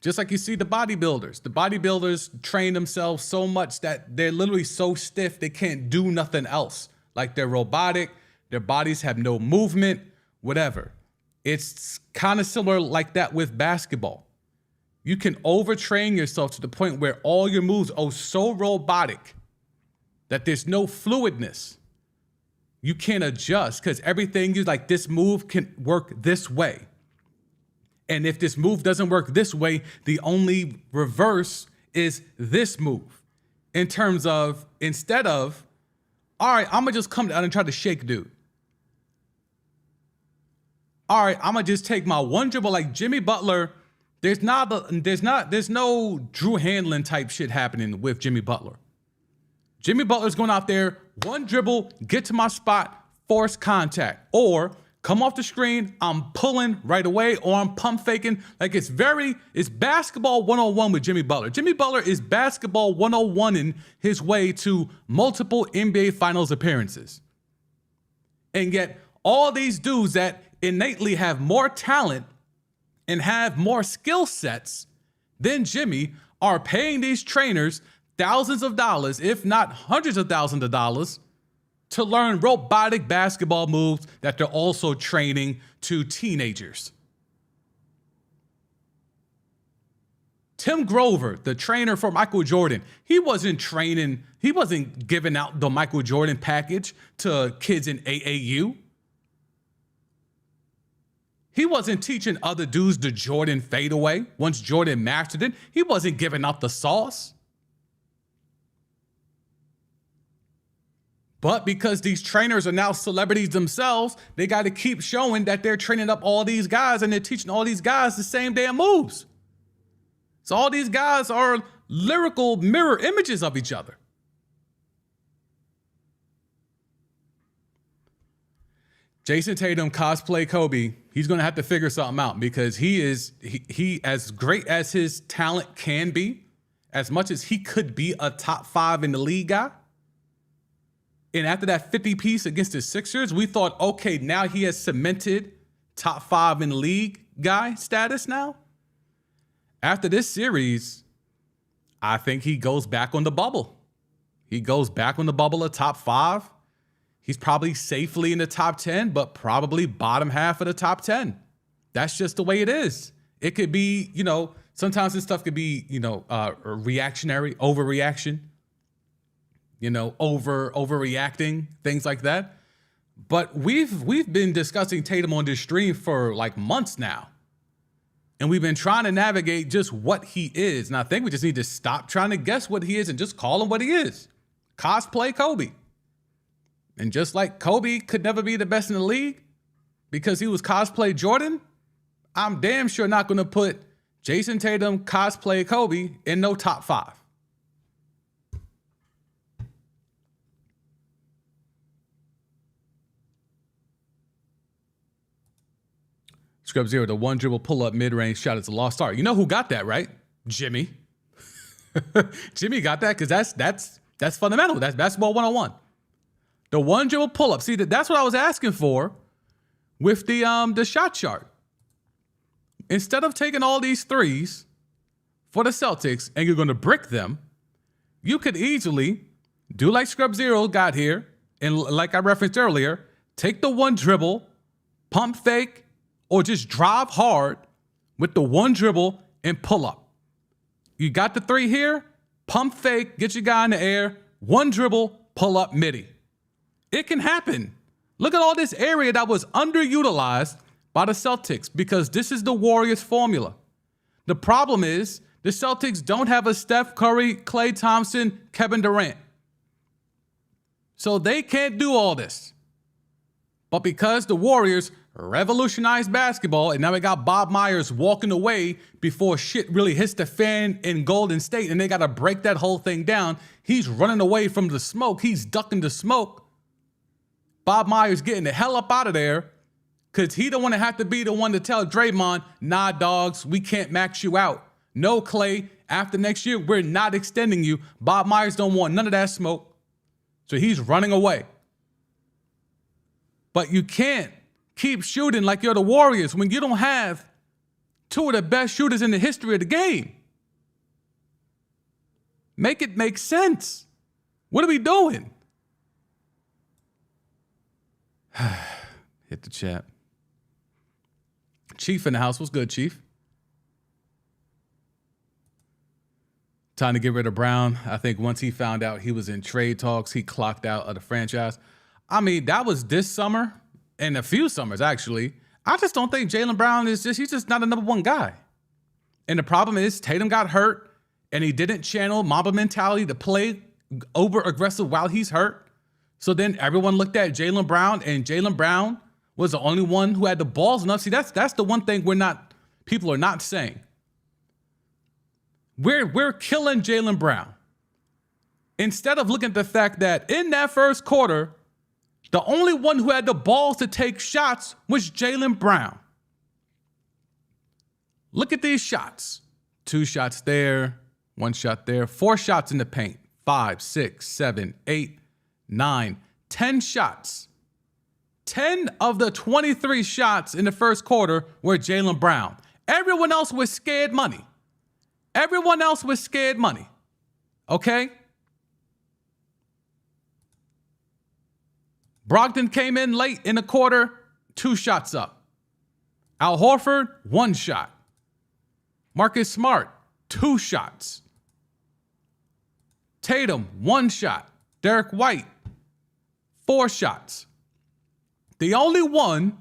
Just like you see the bodybuilders. The bodybuilders train themselves so much that they're literally so stiff they can't do nothing else. Like, they're robotic, their bodies have no movement, whatever. It's kind of similar like that with basketball. You can overtrain yourself to the point where all your moves are so robotic that there's no fluidness. You can't adjust because everything is like, this move can work this way. And if this move doesn't work this way, the only reverse is this move. In terms of, instead of, all right, I'm gonna just come down and try to shake dude. All right, I'm gonna just take my one dribble like Jimmy Butler. There's no Drew Hanlon type shit happening with Jimmy Butler. Jimmy Butler's going out there, one dribble, get to my spot, force contact, or come off the screen, I'm pulling right away, or I'm pump faking. Like, it's basketball 101 with Jimmy Butler. Jimmy Butler is basketball 101 in his way to multiple NBA Finals appearances. And yet, all these dudes that innately have more talent and have more skill sets than Jimmy are paying these trainers thousands of dollars, if not hundreds of thousands of dollars, to learn robotic basketball moves that they're also training to teenagers. Tim Grover, the trainer for Michael Jordan, he wasn't giving out the Michael Jordan package to kids in AAU. He wasn't teaching other dudes the Jordan fadeaway. Once Jordan mastered it, he wasn't giving out the sauce. But because these trainers are now celebrities themselves, they got to keep showing that they're training up all these guys and they're teaching all these guys the same damn moves. So all these guys are lyrical mirror images of each other. Jason Tatum cosplay Kobe, he's going to have to figure something out because he as great as his talent can be, as much as he could be a top 5 in the league guy. And after that 50 piece against the Sixers, we thought, okay, now he has cemented top 5 in the league guy status now. After this series, I think he goes back on the bubble. He goes back on the bubble of top 5. He's probably safely in the top 10, but probably bottom half of the top 10. That's just the way it is. It could be, sometimes this stuff could be, reactionary, overreaction, overreacting, things like that. But we've been discussing Tatum on this stream for like months now. And we've been trying to navigate just what he is. And I think we just need to stop trying to guess what he is and just call him what he is. Cosplay Kobe. And just like Kobe could never be the best in the league because he was cosplay Jordan, I'm damn sure not going to put Jason Tatum cosplay Kobe in no top 5. Scrub Zero, the one dribble pull-up mid-range shot is a lost art. You know who got that, right? Jimmy. Jimmy got that because that's fundamental. That's basketball 101. The one dribble pull-up. See, that's what I was asking for with the shot chart. Instead of taking all these threes for the Celtics and you're going to brick them, you could easily do like Scrub Zero got here, and like I referenced earlier, take the one dribble, pump fake, or just drive hard with the one dribble and pull up. You got the 3 here, pump fake, get your guy in the air, one dribble, pull up midi. It can happen. Look at all this area that was underutilized by the Celtics because this is the Warriors formula. The problem is the Celtics don't have a Steph Curry, Klay Thompson, Kevin Durant. So they can't do all this. But because the Warriors revolutionized basketball, and now we got Bob Myers walking away before shit really hits the fan in Golden State, and they got to break that whole thing down. He's running away from the smoke. He's ducking the smoke. Bob Myers getting the hell up out of there because he don't want to have to be the one to tell Draymond, nah, dogs, we can't max you out. No, Klay, after next year, we're not extending you. Bob Myers don't want none of that smoke. So he's running away. But you can't keep shooting like you're the Warriors when you don't have 2 of the best shooters in the history of the game. Make it make sense. What are we doing? Hit the chat. Chief in the house. What's good, Chief? Time to get rid of Brown. I think once he found out he was in trade talks, he clocked out of the franchise. I mean, that was this summer and a few summers, actually. I just don't think Jaylen Brown he's just not a number 1 guy. And the problem is Tatum got hurt and he didn't channel Mamba mentality to play over aggressive while he's hurt. So then everyone looked at Jaylen Brown, and Jaylen Brown was the only one who had the balls enough. See, that's the one thing people are not saying. We're killing Jaylen Brown. Instead of looking at the fact that in that first quarter, the only one who had the balls to take shots was Jaylen Brown. Look at these shots. 2 shots there, 1 shot there, 4 shots in the paint, 5, 6, 7, 8, 9, 10 shots. 10 of the 23 shots in the first quarter were Jaylen Brown. Everyone else was scared money. Everyone else was scared money. Okay? Brogdon came in late in the quarter, 2 shots up. Al Horford, 1 shot. Marcus Smart, 2 shots. Tatum, 1 shot. Derek White, 4 shots. The only one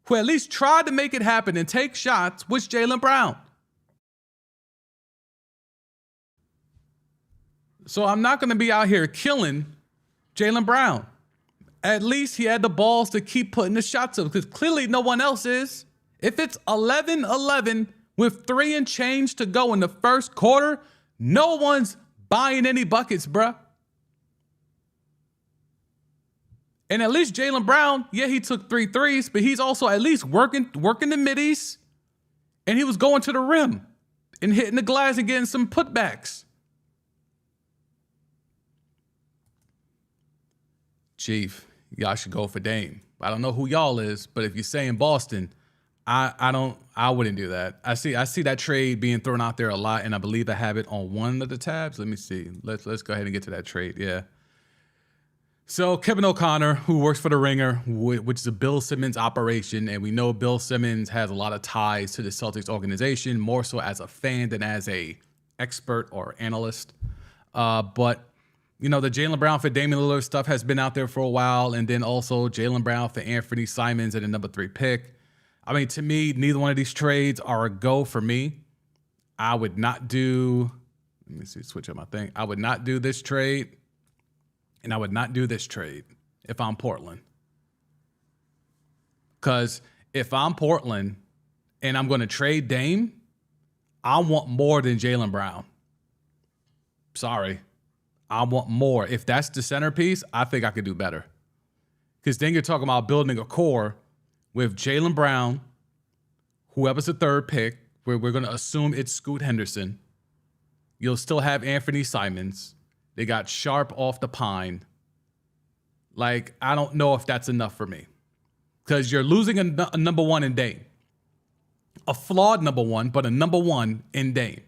who at least tried to make it happen and take shots was Jaylen Brown. So I'm not going to be out here killing Jaylen Brown. At least he had the balls to keep putting the shots up because clearly no one else is. If it's 11-11 with 3 and change to go in the first quarter, no one's buying any buckets, bruh. And at least Jaylen Brown, yeah, he took 3 threes, but he's also at least working the middies, and he was going to the rim and hitting the glass and getting some putbacks. Chief, y'all should go for Dame. I don't know who y'all is, but if you're saying Boston, I wouldn't do that. I see that trade being thrown out there a lot, and I believe I have it on one of the tabs. Let me see. Let's go ahead and get to that trade. Yeah. So Kevin O'Connor, who works for the Ringer, which is a Bill Simmons operation, and we know Bill Simmons has a lot of ties to the Celtics organization, more so as a fan than as a expert or analyst. But you know, the Jaylen Brown for Damian Lillard stuff has been out there for a while, and then also Jaylen Brown for Anthony Simons at the number 3 pick. I mean, to me, neither one of these trades are a go for me. I would not do, let me see, switch up my thing. I would not do this trade, and I would not do this trade if I'm Portland. Because if I'm Portland and I'm going to trade Dame, I want more than Jaylen Brown. Sorry. I want more. If that's the centerpiece, I think I could do better. Because then you're talking about building a core with Jaylen Brown, whoever's the 3rd pick, where we're going to assume it's Scoot Henderson. You'll still have Anthony Simons. They got Sharp off the pine. Like, I don't know if that's enough for me. Because you're losing a number 1 in Dame. A flawed number 1, but a number 1 in Dame.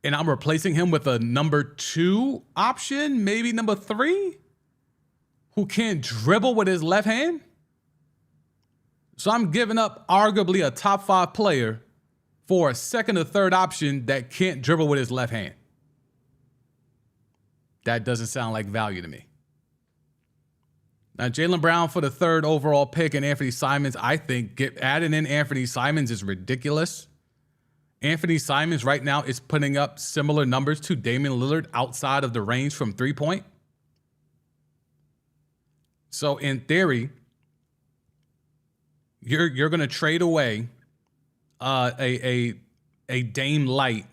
And I'm replacing him with a number 2 option, maybe number 3, who can't dribble with his left hand. So I'm giving up arguably a top 5 player for a 2nd or 3rd option that can't dribble with his left hand. That doesn't sound like value to me. Now, Jaylen Brown for the 3rd overall pick and Anthony Simons, I think adding in Anthony Simons is ridiculous. Anthony Simons right now is putting up similar numbers to Damian Lillard outside of the range from 3-point. So in theory, you're going to trade away a Dame light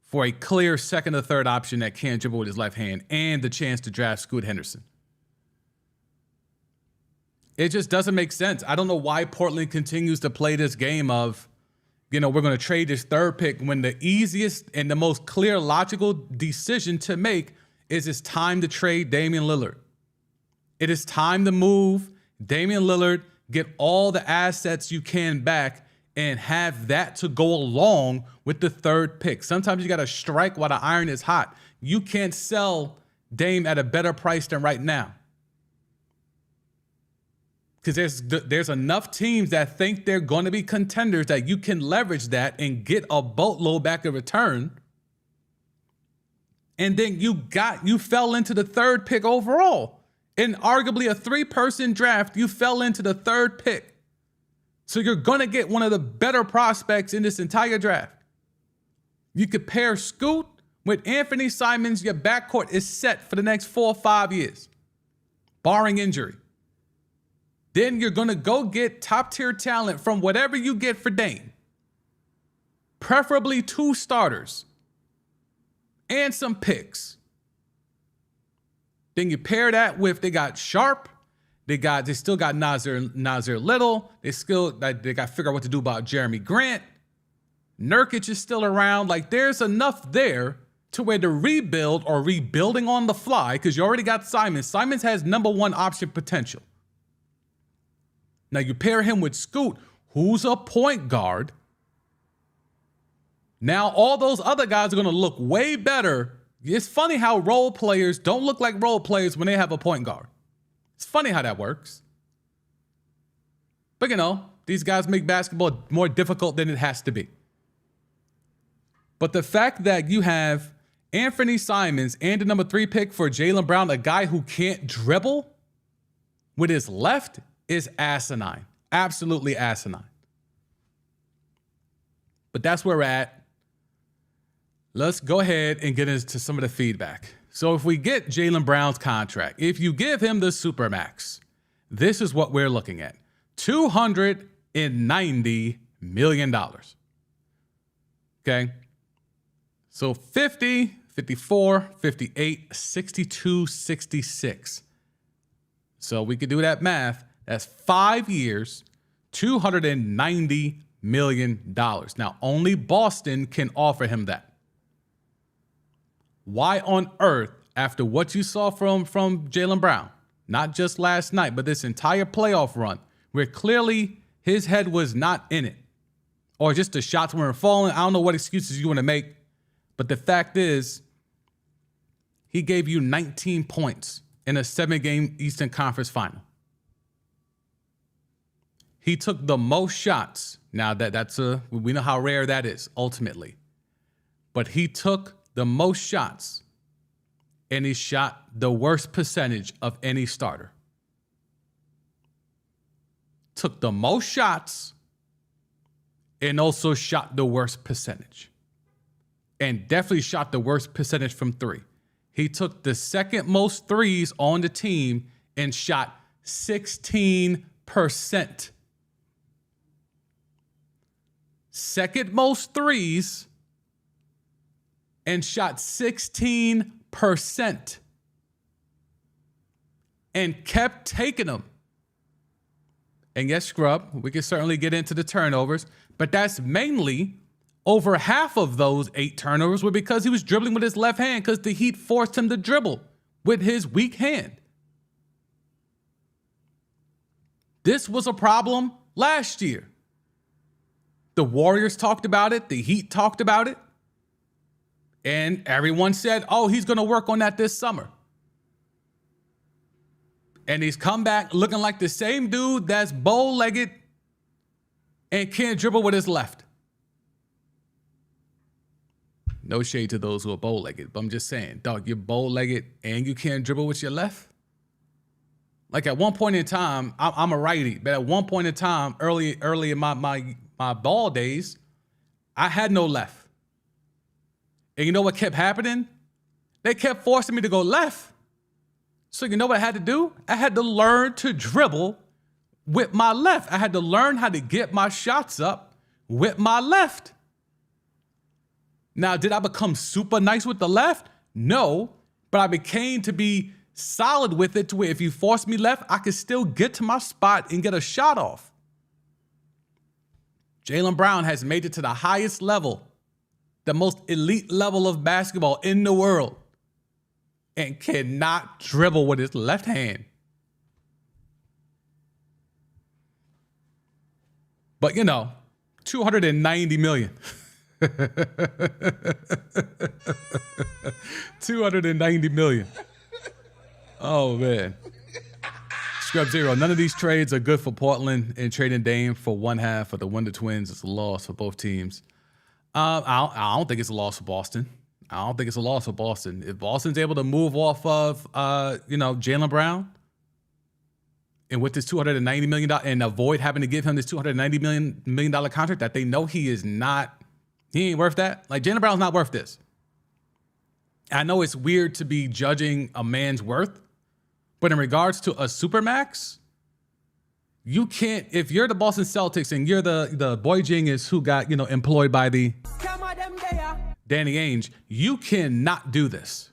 for a clear 2nd or 3rd option that can't dribble with his left hand and the chance to draft Scoot Henderson. It just doesn't make sense. I don't know why Portland continues to play this game of, you know, we're going to trade this 3rd pick when the easiest and the most clear logical decision to make is it's time to trade Damian Lillard. It is time to move Damian Lillard, get all the assets you can back, and have that to go along with the 3rd pick. Sometimes you got to strike while the iron is hot. You can't sell Dame at a better price than right now. Because there's enough teams that think they're going to be contenders that you can leverage that and get a boatload back in return. And then you fell into the 3rd pick overall. In arguably a 3-person draft, you fell into the 3rd pick. So you're going to get one of the better prospects in this entire draft. You could pair Scoot with Anthony Simons. Your backcourt is set for the next 4 or 5 years, barring injury. Then you're going to go get top-tier talent from whatever you get for Dame. Preferably 2 starters and some picks. Then you pair that with, they got Sharp. They still got Nasir Little. They got to figure out what to do about Jeremy Grant. Nurkic is still around. Like, there's enough there to where the rebuild or rebuilding on the fly, because you already got Simons. Simons has number 1 option potential. Now you pair him with Scoot, who's a point guard. Now all those other guys are going to look way better. It's funny how role players don't look like role players when they have a point guard. It's funny how that works. But you know, these guys make basketball more difficult than it has to be. But the fact that you have Anthony Simons and the number 3 pick for Jaylen Brown, a guy who can't dribble with his left, is asinine. Absolutely asinine. But that's where we're at. Let's go ahead and get into some of the feedback. So if we get Jaylen Brown's contract, if you give him the Supermax, this is what we're looking at. $290 million. Okay? So 50, 54, 58, 62, 66. So we could do that math. That's 5 years, $290 million. Now, only Boston can offer him that. Why on earth, after what you saw from Jaylen Brown, not just last night, but this entire playoff run, where clearly His head was not in it. Or just the shots weren't falling. I don't know what excuses you want to make. But the fact is, he gave you 19 points in a 7-game Eastern Conference final. He took the most shots. Now we know how rare that is ultimately. But he took the most shots and he shot the worst percentage of any starter. Took the most shots and also shot the worst percentage. And definitely shot the worst percentage from three. He took the second most threes on the team and shot 16%. Second most threes and shot 16% and kept taking them. And yes, scrub, we can certainly get into the turnovers, but that's mainly over half of those 8 turnovers were because he was dribbling with his left hand because the Heat forced him to dribble with his weak hand. This was a problem last year. The Warriors talked about it. The Heat talked about it. And everyone said, oh, he's going to work on that this summer. And he's come back looking like the same dude that's bow-legged and can't dribble with his left. No shade to those who are bow-legged, but I'm just saying, dog, you're bow-legged and you can't dribble with your left? Like at one point in time, I'm a righty, but at one point in time, early in my ball days, I had no left. And you know what kept happening? They kept forcing me to go left. So you know what I had to do? I had to learn to dribble with my left. I had to learn how to get my shots up with my left. Now, did I become super nice with the left? No, but I became to be solid with it to where if you force me left, I could still get to my spot and get a shot off. Jaylen Brown has made it to the highest level, the most elite level of basketball in the world, and cannot dribble with his left hand. But you know, $290 million. $290 million. Oh man. Scrub Zero. None of these trades are good for Portland, and trading Dame for one half of the Wonder Twins is a loss for both teams. I don't think it's a loss for Boston. I don't think it's a loss for Boston. If Boston's able to move off of Jaylen Brown and with this $290 million and avoid having to give him this $290 million contract that they know he ain't worth that. Like Jaylen Brown's not worth this. I know it's weird to be judging a man's worth, but in regards to a supermax, you can't, if you're the Boston Celtics and you're the boy genius who got, employed by the Danny Ainge, you cannot do this.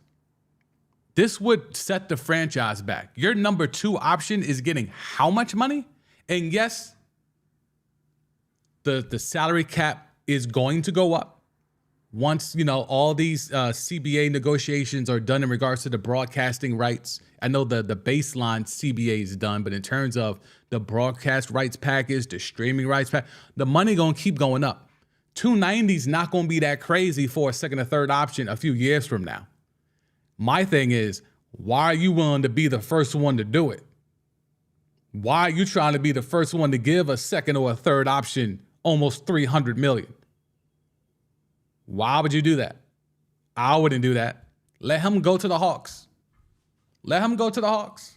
This would set the franchise back. Your number 2 option is getting how much money? And yes, the salary cap is going to go up once, all these CBA negotiations are done in regards to the broadcasting rights. I know the baseline CBA is done, but in terms of the broadcast rights package, the streaming rights package, the money going to keep going up. 290 is not going to be that crazy for a second or third option a few years from now. My thing is, why are you willing to be the first one to do it? Why are you trying to be the first one to give a second or a third option almost $300 million? Why would you do that? I wouldn't do that. Let him go to the Hawks. Let him go to the Hawks.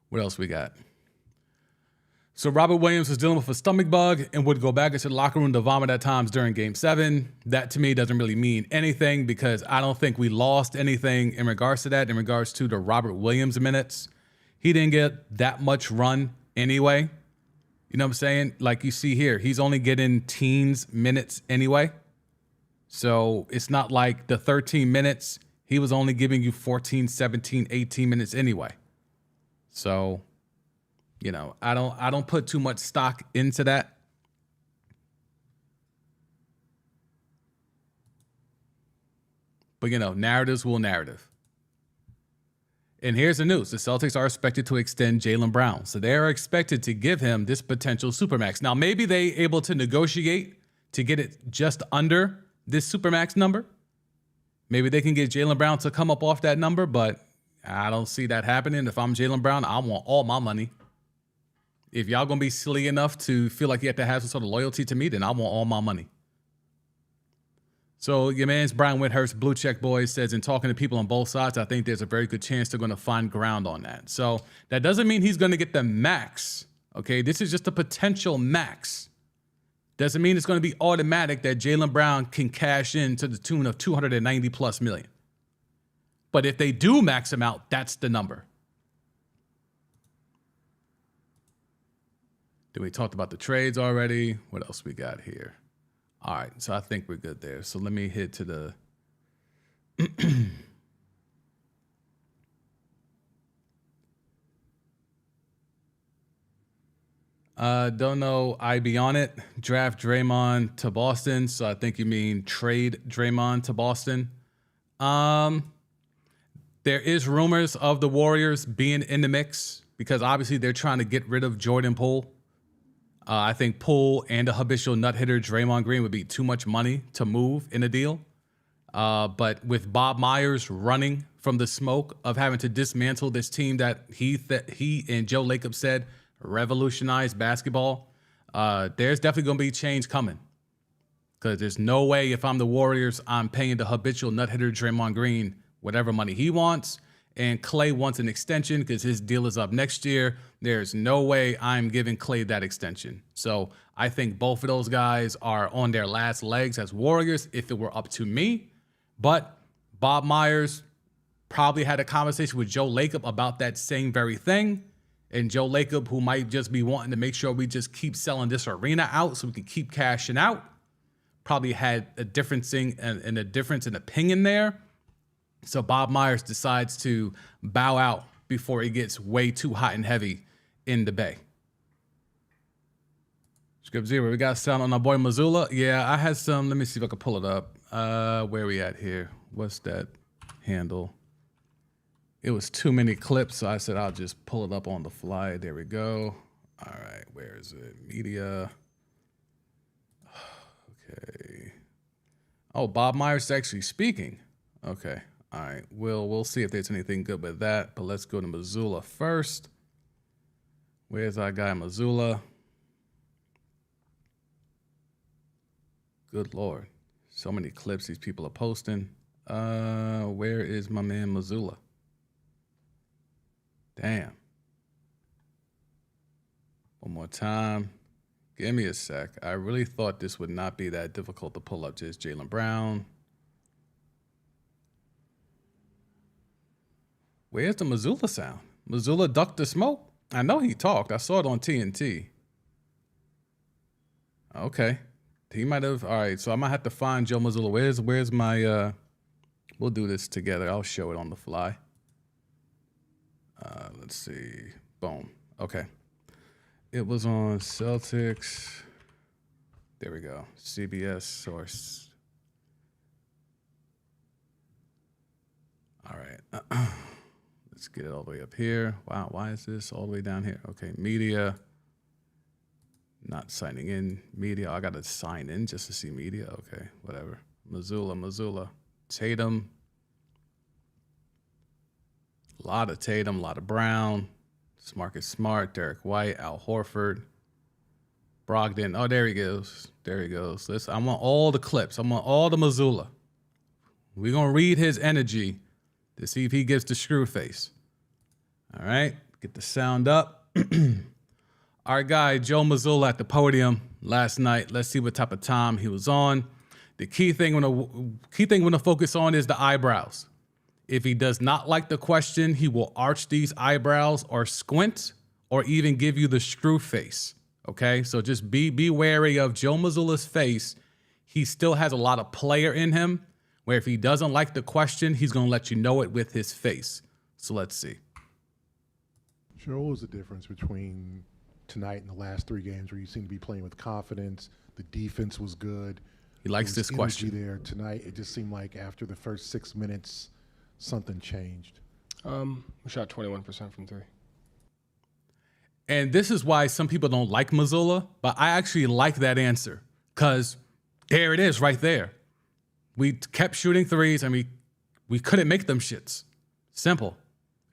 What else we got? So Robert Williams is dealing with a stomach bug and would go back into the locker room to vomit at times during Game 7. That to me doesn't really mean anything because I don't think we lost anything in regards to that, in regards to the Robert Williams minutes. He didn't get that much run anyway. You know what I'm saying? Like you see here, he's only getting teens minutes anyway. So it's not like the 13 minutes, he was only giving you 14, 17, 18 minutes anyway. So, I don't put too much stock into that. But, narratives will narrative. And here's the news. The Celtics are expected to extend Jaylen Brown. So they are expected to give him this potential Supermax. Now, maybe they able to negotiate to get it just under this Supermax number. Maybe they can get Jaylen Brown to come up off that number, but I don't see that happening. If I'm Jaylen Brown, I want all my money. If y'all going to be silly enough to feel like you have to have some sort of loyalty to me, then I want all my money. So your man's Brian Windhurst, Blue Check Boys, says, in talking to people on both sides, I think there's a very good chance they're going to find ground on that. So that doesn't mean he's going to get the max. Okay, this is just a potential max. Doesn't mean it's going to be automatic that Jaylen Brown can cash in to the tune of $290+ million. But if they do max him out, that's the number. Then we talked about the trades already. What else we got here? All right, so I think we're good there. So let me hit to the don't know. I be on it. Draft Draymond to Boston. So I think you mean trade Draymond to Boston. There is rumors of the Warriors being in the mix because obviously they're trying to get rid of Jordan Poole. I think Poole and a habitual nut hitter Draymond Green would be too much money to move in a deal. But with Bob Myers running from the smoke of having to dismantle this team that he and Joe Lacob said revolutionized basketball, there's definitely going to be change coming. Because there's no way if I'm the Warriors, I'm paying the habitual nut hitter Draymond Green whatever money he wants. And Klay wants an extension because his deal is up next year. There's no way I'm giving Klay that extension. So I think both of those guys are on their last legs as Warriors if it were up to me. But Bob Myers probably had a conversation with Joe Lacob about that same very thing. And Joe Lacob, who might just be wanting to make sure we just keep selling this arena out so we can keep cashing out, probably had a difference in opinion there. So Bob Myers decides to bow out before it gets way too hot and heavy in the Bay. Script Zero, we got sound on our boy Missoula. Yeah, I had some. Let me see if I can pull it up. Where are we at here? What's that handle? It was too many clips, so I said I'll just pull it up on the fly. There we go. All right, where is it? Media. Okay. Oh, Bob Myers is actually speaking. Okay. All right, we'll see if there's anything good with that, but let's go to Missoula first. Where's our guy Missoula? Good Lord. So many clips these people are posting. Where is my man Missoula? Damn. One more time. Give me a sec. I really thought this would not be that difficult to pull up. Just Jaylen Brown. Where's the Missoula sound? Missoula ducked the smoke? I know he talked. I saw it on TNT. Okay. He might have. All right, so I might have to find Joe Missoula. Where's my, we'll do this together. I'll show it on the fly. Let's see. Boom. Okay. It was on Celtics. There we go. CBS source. All right. Let's get it all the way up here. Wow, why is this all the way down here? Okay, media. Not signing in. Media. I got to sign in just to see media. Okay, whatever. Missoula. Tatum. A lot of Tatum, a lot of Brown. Marcus Smart, Derek White, Al Horford. Brogdon. Oh, there he goes. There he goes. Listen, I want all the clips. I want all the Missoula. We're going to read his energy to see if he gets the screw face. All right, get the sound up. Our guy, Joe Missoula, at the podium last night. Let's see what type of time he was on. The key thing we're going to focus on is the eyebrows. If he does not like the question, he will arch these eyebrows or squint or even give you the screw face. Okay, so just be wary of Joe Missoula's face. He still has a lot of player in him, where if he doesn't like the question, he's going to let you know it with his face. So let's see. Joe, what was the difference between tonight and the last three games where you seem to be playing with confidence? The defense was good. He likes this question. There tonight, it just seemed like after the first 6 minutes, something changed. We shot 21% from three. And this is why some people don't like Missoula, but I actually like that answer because there it is right there. We kept shooting threes and we couldn't make them shits. Simple.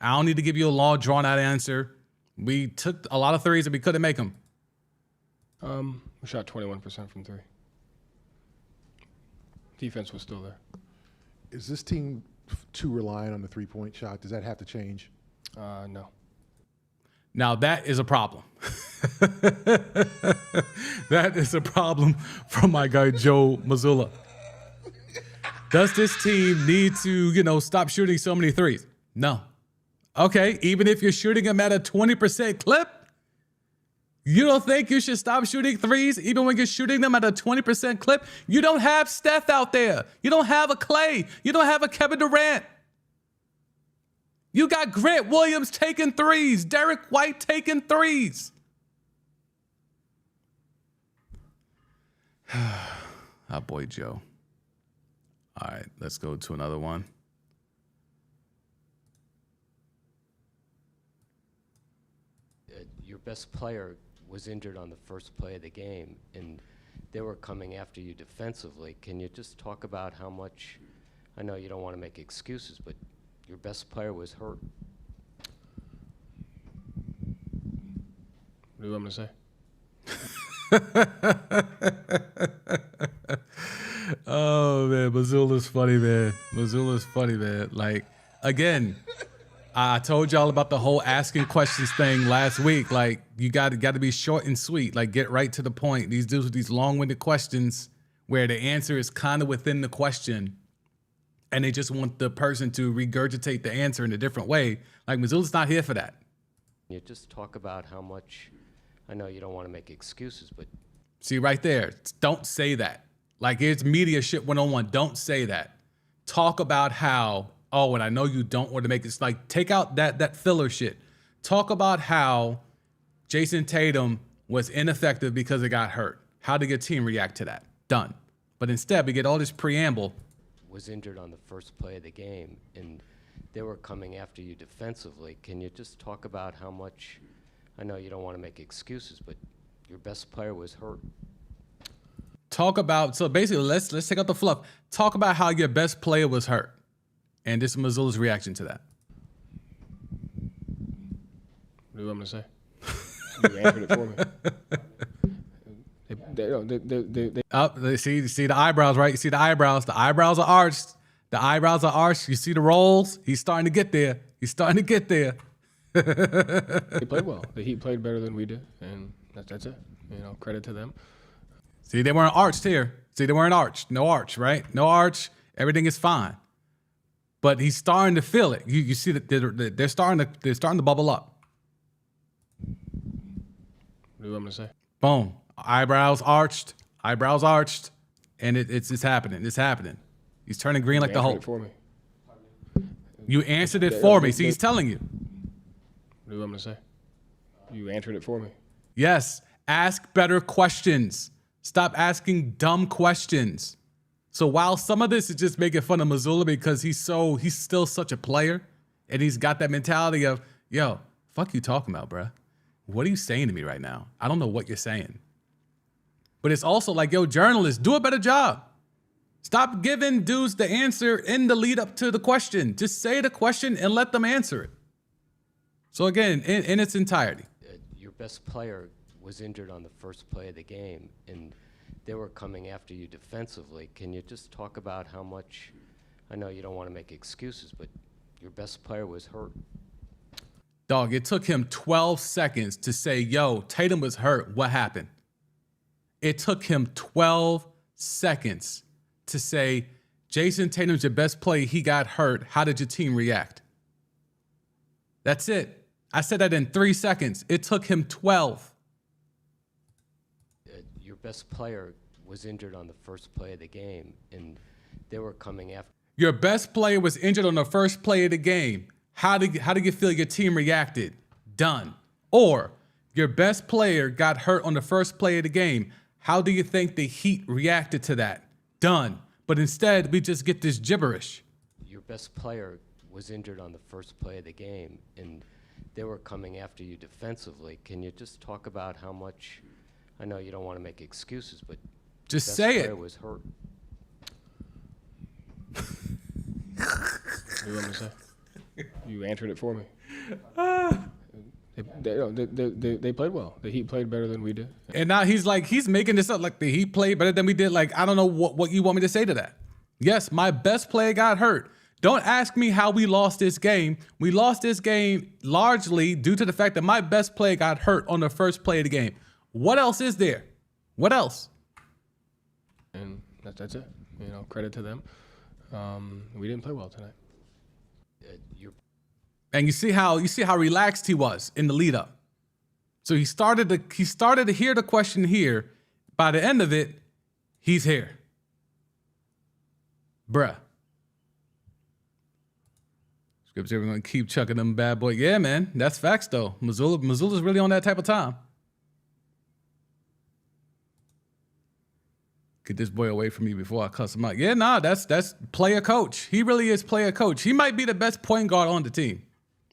I don't need to give you a long, drawn-out answer. We took a lot of threes and we couldn't make them. We shot 21% from three. Defense was still there. Is this team too reliant on the three-point shot? Does that have to change? No. Now, that is a problem. That is a problem for my guy, Joe Missoula. Does this team need to, stop shooting so many threes? No. Okay, even if you're shooting them at a 20% clip, you don't think you should stop shooting threes even when you're shooting them at a 20% clip? You don't have Steph out there. You don't have a Clay. You don't have a Kevin Durant. You got Grant Williams taking threes. Derek White taking threes. Our boy Joe. All right, let's go to another one. Your best player was injured on the first play of the game, and they were coming after you defensively. Can you just talk about how much, I know you don't want to make excuses, but your best player was hurt? What do you want me to say? Oh, man, Missoula's funny, man. Missoula's funny, man. Like, again, I told y'all about the whole asking questions thing last week. Like, you got to be short and sweet. Like, get right to the point. These dudes with these long-winded questions where the answer is kind of within the question, and they just want the person to regurgitate the answer in a different way. Like, Missoula's not here for that. You just talk about how much, I know you don't want to make excuses, but See, right there, don't say that. Like, it's media shit 101. Don't say that. Talk about how, and I know you don't want to make it, like, take out that filler shit. Talk about how Jason Tatum was ineffective because it got hurt. How did your team react to that? Done. But instead, we get all this preamble. was injured on the first play of the game, and they were coming after you defensively. Can you just talk about how much, I know you don't want to make excuses, but your best player was hurt? Talk about, so basically, let's take out the fluff. Talk about how your best player was hurt. And this is Missoula's reaction to that. What do you want me to say? You answered it for me. They see the eyebrows, right? You see the eyebrows. The eyebrows are arched. The eyebrows are arched. You see the rolls. He's starting to get there. He's starting to get there. He played well. The Heat played better than we did, and that's it. Credit to them. See, they weren't arched here. See, they weren't arched. No arch, right? No arch. Everything is fine. But he's starting to feel it. You see that they're starting to bubble up. What do you want me to say? Boom. Eyebrows arched, and it's happening. It's happening. He's turning green like the Hulk. For me. You answered it for me. See, he's telling you. What do you want me to say? You answered it for me. Yes. Ask better questions. Stop asking dumb questions. So while some of this is just making fun of Missoula because he's still such a player, and he's got that mentality of, yo, fuck you talking about, bruh? What are you saying to me right now? I don't know what you're saying. But it's also like, yo, journalists, do a better job. Stop giving dudes the answer in the lead up to the question. Just say the question and let them answer it. So again, in its entirety. Your best player was injured on the first play of the game, and they were coming after you defensively. Can you just talk about how much, I know you don't want to make excuses, but your best player was hurt? Dog, it took him 12 seconds to say, yo, Tatum was hurt. What happened? It took him 12 seconds to say, Jason Tatum's your best player. He got hurt. How did your team react? That's it. I said that in 3 seconds. It took him 12. Your best player was injured on the first play of the game, and they were coming after. Your best player was injured on the first play of the game. How did you feel your team reacted? Done. Or your best player got hurt on the first play of the game. How do you think the Heat reacted to that? Done. But instead, we just get this gibberish. Your best player was injured on the first play of the game, and they were coming after you defensively. Can you just talk about how much? I know you don't want to make excuses, but Just best say player it. was hurt. What do you want me to say? You answered it for me. They played well. The Heat played better than we did. And now he's making this up like the Heat played better than we did. Like, I don't know what you want me to say to that. Yes, my best player got hurt. Don't ask me how we lost this game. We lost this game largely due to the fact that my best player got hurt on the first play of the game. What else is there? What else? And that's it. Credit to them. We didn't play well tonight. And you see how relaxed he was in the lead up. So he started to hear the question here. By the end of it, he's here. Bruh. Scripps here, we're gonna keep chucking them bad boy. Yeah, man, that's facts though. Missoula's really on that type of time. Get this boy away from me before I cuss him out. Yeah, nah, that's player coach. He really is player coach. He might be the best point guard on the team.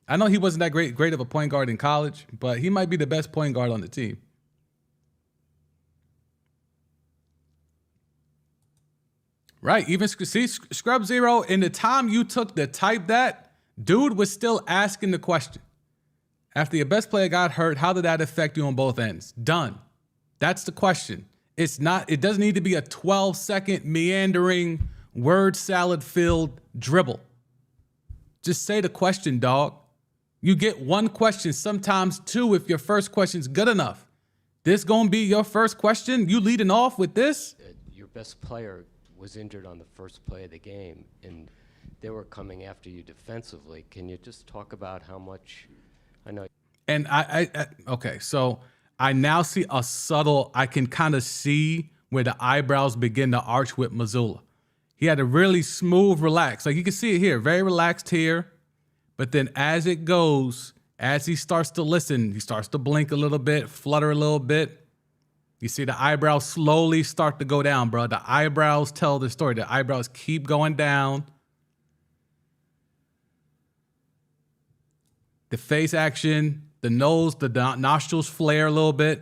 I know he wasn't that great of a point guard in college, but he might be the best point guard on the team. Right, even see Scrub Zero, in the time you took to type that, dude was still asking the question. After your best player got hurt, how did that affect you on both ends? Done. That's the question. It doesn't need to be a 12-second meandering, word salad-filled dribble. Just say the question, dog. You get one question, sometimes two if your first question's good enough. This gonna be your first question? You leading off with this? Your best player was injured on the first play of the game, and they were coming after you defensively. Can you just talk about how much? I know. And okay, so I now see I can kind of see where the eyebrows begin to arch with Missoula. He had a really smooth, relaxed, like you can see it here, very relaxed here. But then as it goes, as he starts to listen, he starts to blink a little bit, flutter a little bit. You see the eyebrows slowly start to go down, bro. The eyebrows tell the story. The eyebrows keep going down. The face action, the nose, the nostrils flare a little bit.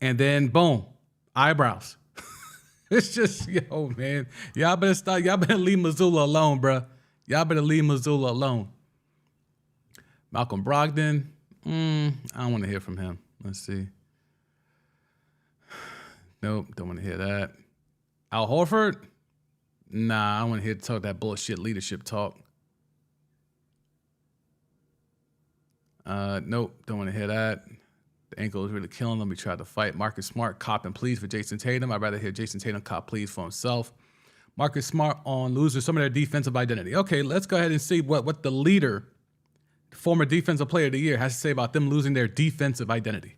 And then boom, eyebrows. It's just, yo, man. Y'all better stop. Y'all better leave Missoula alone, bro. Y'all better leave Missoula alone. Malcolm Brogdon. I don't want to hear from him. Let's see. Nope, don't want to hear that. Al Horford? Nah, I don't want to hear talk that bullshit leadership talk. Nope, don't want to hear that. The ankle is really killing him. He tried to fight. Marcus Smart, cop and pleas for Jason Tatum. I'd rather hear Jason Tatum cop pleas for himself. Marcus Smart on losers some of their defensive identity. Okay, let's go ahead and see what the leader, former defensive player of the year, has to say about them losing their defensive identity.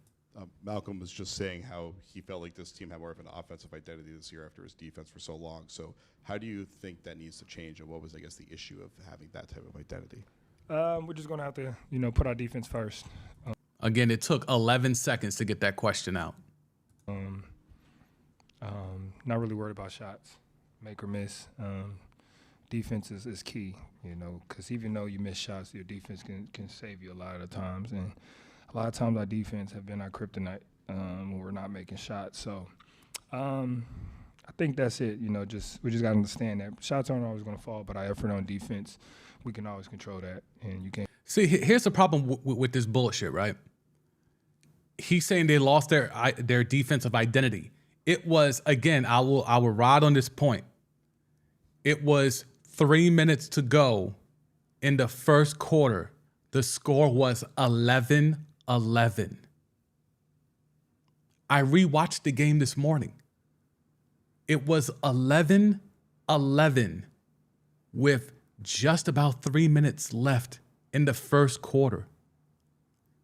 Malcolm was just saying how he felt like this team had more of an offensive identity this year after his defense for so long. So how do you think that needs to change, and what was, I guess, the issue of having that type of identity? We're just going to have to, put our defense first. Again, it took 11 seconds to get that question out. Not really worried about shots, make or miss. Defense is key, because even though you miss shots, your defense can save you a lot of times. And a lot of times our defense have been our kryptonite when we're not making shots. So I think that's it. We just got to understand that shots aren't always going to fall, but our effort on defense, we can always control that, and you can't. See, here's the problem with this bullshit, right? He's saying they lost their defensive identity. It was, again, I will ride on this point. It was 3 minutes to go in the first quarter. The score was 11-11. I rewatched the game this morning. It was 11-11 with just about 3 minutes left in the first quarter.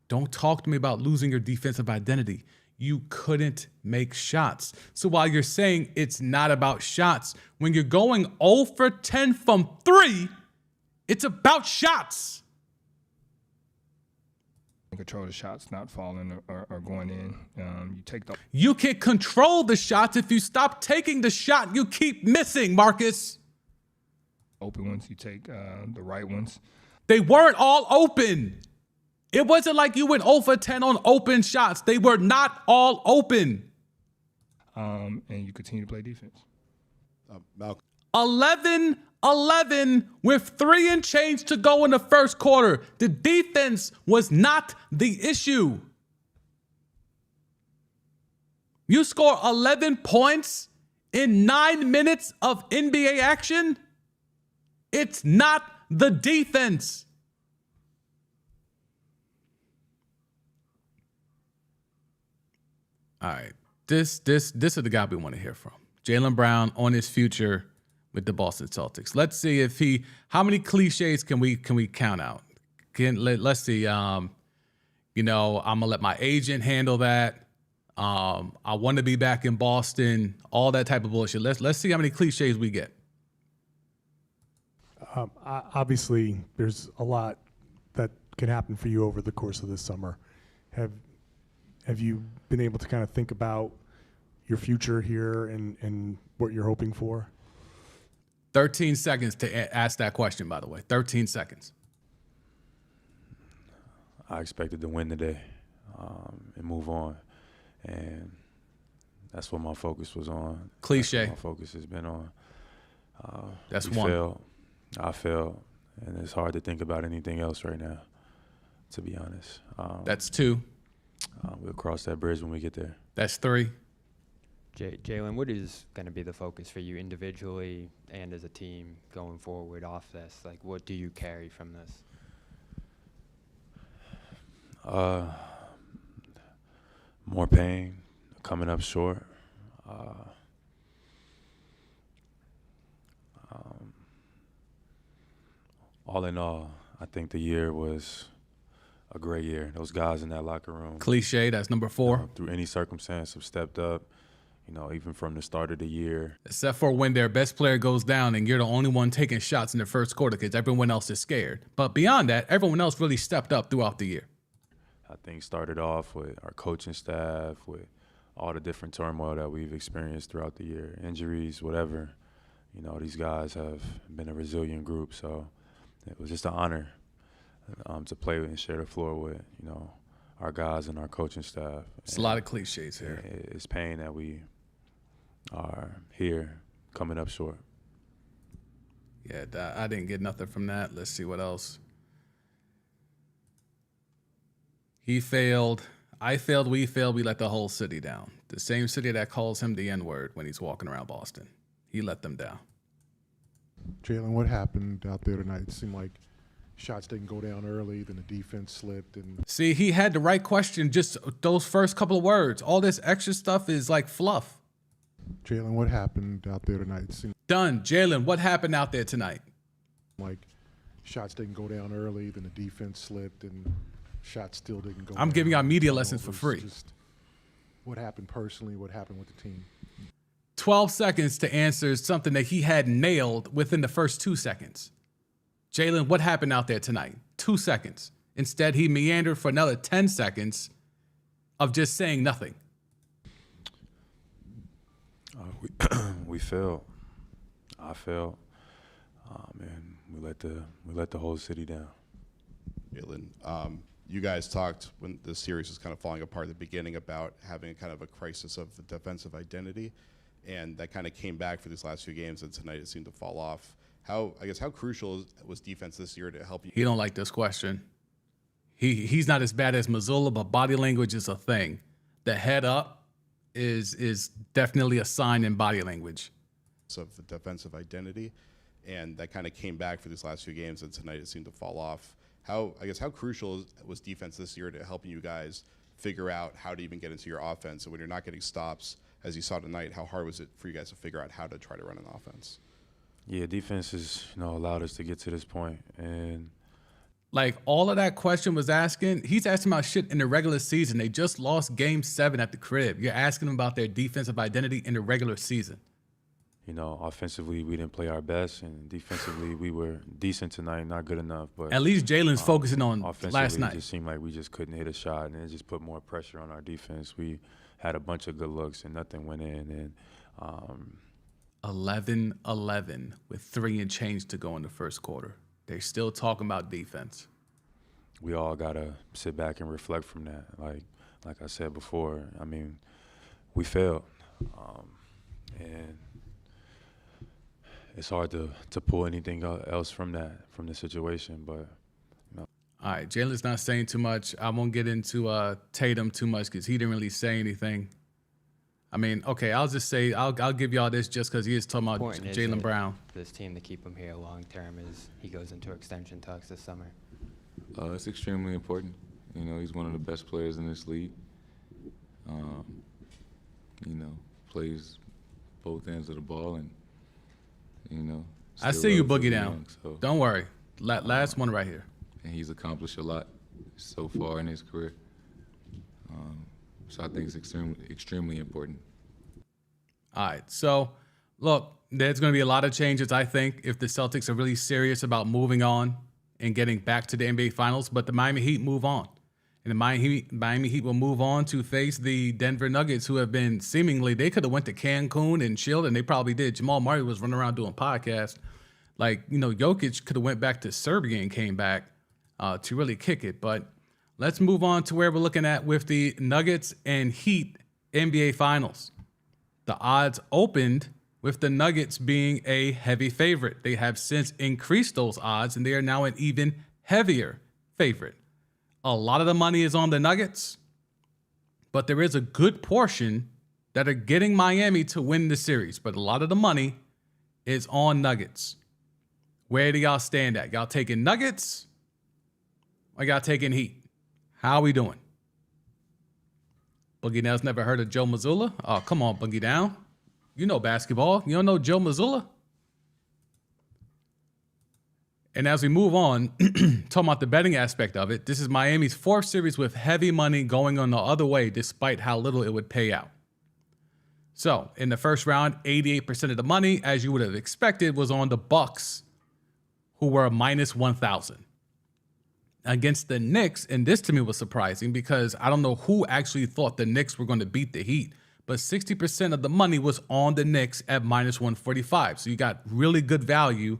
Don't talk to me about losing your defensive identity. You couldn't make shots. So while you're saying it's not about shots, when you're going 0 for 10 from 3, it's about shots. Control the shots not falling or going in. You can control the shots if you stop taking the shot you keep missing, Marcus. open ones. You take the right ones. They weren't all open. It wasn't like you went 0 for 10 on open shots. They were not all open. And you continue to play defense. Malcolm. 11-11 with 3 and change to go in the first quarter. The defense was not the issue. You score 11 points in 9 minutes of NBA action? It's not the defense. All right. This is the guy we want to hear from. Jaylen Brown on his future with the Boston Celtics. Let's see if how many cliches can we count out? Let's see. I'm gonna let my agent handle that. I want to be back in Boston. All that type of bullshit. Let's see how many cliches we get. Obviously, there's a lot that can happen for you over the course of this summer. Have you been able to kind of think about your future here and what you're hoping for? 13 seconds to ask that question, by the way. 13 seconds. I expected to win today and move on. And that's what my focus was on. Cliche. That's what my focus has been on. That's we one. Failed. I failed. And it's hard to think about anything else right now, to be honest. That's 2. We'll cross that bridge when we get there. That's 3. Jaylen, what is going to be the focus for you individually and as a team going forward off this? Like, what do you carry from this? More pain, coming up short. All in all, I think the year was a great year. Those guys in that locker room. Cliche, that's number 4. Through any circumstance have stepped up, even from the start of the year. Except for when their best player goes down and you're the only one taking shots in the first quarter because everyone else is scared. But beyond that, everyone else really stepped up throughout the year. I think started off with our coaching staff, with all the different turmoil that we've experienced throughout the year, injuries, whatever. These guys have been a resilient group, so it was just an honor to play with and share the floor with, our guys and our coaching staff. It's a lot of cliches here. It's pain that we are here coming up short. Yeah, I didn't get nothing from that. Let's see what else. He failed. I failed. We failed. We let the whole city down. The same city that calls him the N-word when he's walking around Boston. He let them down. Jaylen, what happened out there tonight? It seemed like shots didn't go down early, then the defense slipped. And See, he had the right question, just those first couple of words. All this extra stuff is like fluff. Jaylen, what happened out there tonight? It seemed Done. Jaylen, what happened out there tonight? like shots didn't go down early, then the defense slipped, and shots still didn't go I'm down. giving y'all media So lessons it for was free. just what happened personally, what happened with the team. 12 seconds to answer something that he had nailed within the first 2 seconds. Jaylen, what happened out there tonight? 2 seconds. Instead, he meandered for another 10 seconds of just saying nothing. We failed. I failed. And we let the whole city down. Jaylen, you guys talked when the series was kind of falling apart at the beginning about having a kind of a crisis of the defensive identity, and that kind of came back for these last few games, and tonight it seemed to fall off. How crucial was defense this year to help you? He don't like this question. He's not as bad as Missoula, but body language is a thing. The head up is definitely a sign in body language. Of the defensive identity, and that kind of came back for these last few games, and tonight it seemed to fall off. How crucial was defense this year to helping you guys figure out how to even get into your offense? And when you're not getting stops, as you saw tonight, how hard was it for you guys to figure out how to try to run an offense? Yeah, defense has allowed us to get to this point, and Like, all of that question was asking, he's asking about shit in the regular season. They just lost Game 7 at the crib. You're asking them about their defensive identity in the regular season. Offensively we didn't play our best, and defensively we were decent tonight, not good enough. But At least Jaylen's focusing on offensively, last night. it just seemed like we just couldn't hit a shot, and it just put more pressure on our defense. We had a bunch of good looks, and nothing went in. And 11-11 with 3 and change to go in the first quarter. They're still talking about defense. We all gotta sit back and reflect from that. Like I said before, I mean, we failed, and it's hard to pull anything else from the situation. But All right, Jalen's not saying too much. I won't get into Tatum too much because he didn't really say anything. I mean, okay, I'll just say I'll give y'all this just because he is talking about Important is Jalen that Brown. This team to keep him here long term as he goes into extension talks this summer. It's extremely important. You know, he's one of the best players in this league. You know, plays both ends of the ball, and you know. I still see you, relatively Boogie down. young, so, Don't worry. Last one right here. and he's accomplished a lot so far in his career. So I think it's extremely important. All right. So, look, there's going to be a lot of changes, I think, if the Celtics are really serious about moving on and getting back to the NBA Finals. But the Miami Heat move on. And the Miami Heat will move on to face the Denver Nuggets, who have been seemingly, they could have went to Cancun and chilled, and they probably did. Jamal Murray was running around doing podcasts. Like, you know, Jokic could have went back to Serbia and came back to really kick it. But let's move on to where we're looking at with the Nuggets and Heat NBA Finals. The odds opened with the Nuggets being a heavy favorite. They have since increased those odds, and they are now an even heavier favorite. A lot of the money is on the Nuggets, but there is a good portion that are getting Miami to win the series. But a lot of the money is on Nuggets. Where do y'all stand at? Y'all taking Nuggets or y'all taking Heat? How are we doing? Boogie Down's never heard of Joe Mazzulla? Oh, come on, Boogie Down. You know basketball. You don't know Joe Mazzulla? And as we move on, talking about the betting aspect of it, this is Miami's 4th series with heavy money going on the other way, despite how little it would pay out. So in the first round, 88% of the money, as you would have expected, was on the Bucks, who were minus 1,000. Against the Knicks, and this to me was surprising because I don't know who actually thought the Knicks were going to beat the Heat, but 60% of the money was on the Knicks at minus 145. So you got really good value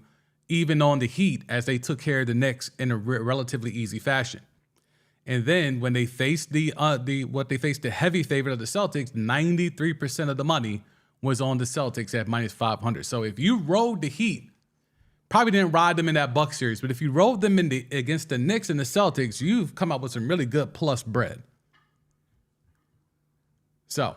even on the Heat as they took care of the Knicks in a relatively easy fashion. And then when they faced the heavy favorite of the Celtics, 93% of the money was on the Celtics at minus 500. So if you rode the Heat, probably didn't ride them in that Bucks series, but if you rode them against the Knicks and the Celtics, you've come up with some really good plus bread. So,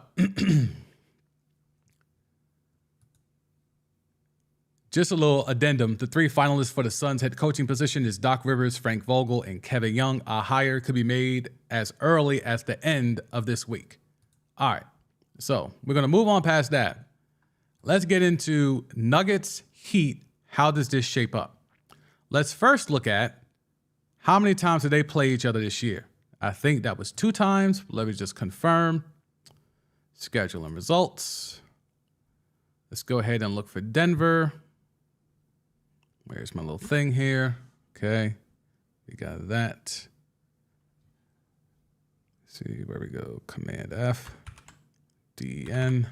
just a little addendum. The 3 finalists for the Suns head coaching position is Doc Rivers, Frank Vogel, and Kevin Young. A hire could be made as early as the end of this week. All right, so we're going to move on past that. Let's get into Nuggets, Heat. How does this shape up? Let's first look at how many times did they play each other this year. I think that was 2 times. Let me just confirm. Schedule and results. Let's go ahead and look for Denver. Where's my little thing here? Okay, we got that. Let's see where we go. Command F, DN.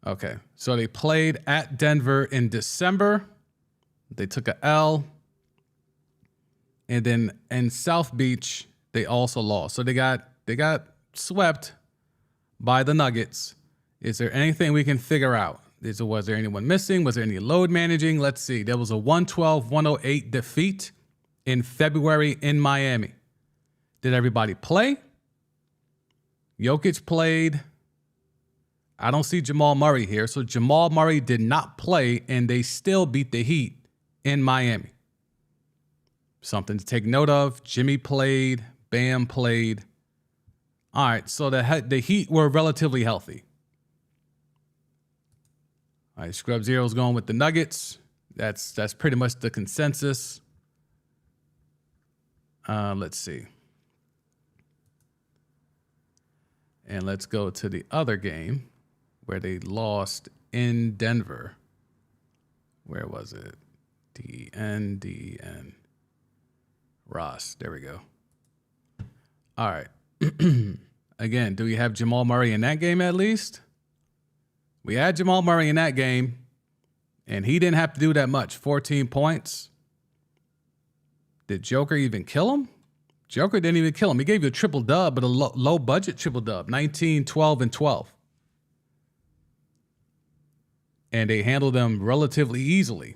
Okay, so they played at Denver in December. They took a L. And then in South Beach, they also lost. So they got swept by the Nuggets. Is there anything we can figure out? Was there anyone missing? Was there any load managing? Let's see. There was a 112-108 defeat in February in Miami. Did everybody play? Jokic played. I don't see Jamal Murray here. So Jamal Murray did not play, and they still beat the Heat in Miami. Something to take note of. Jimmy played. Bam played. All right, so the Heat were relatively healthy. All right, Scrub Zero's going with the Nuggets. That's pretty much the consensus. Let's see. And let's go to the other game where they lost in Denver. Where was it? DN. Ross. There we go. All right. again, do we have Jamal Murray in that game at least? We had Jamal Murray in that game, and he didn't have to do that much. 14 points. Did Joker even kill him? Joker didn't even kill him. He gave you a triple dub, but a low budget triple dub, 19, 12, and 12. And they handled them relatively easily.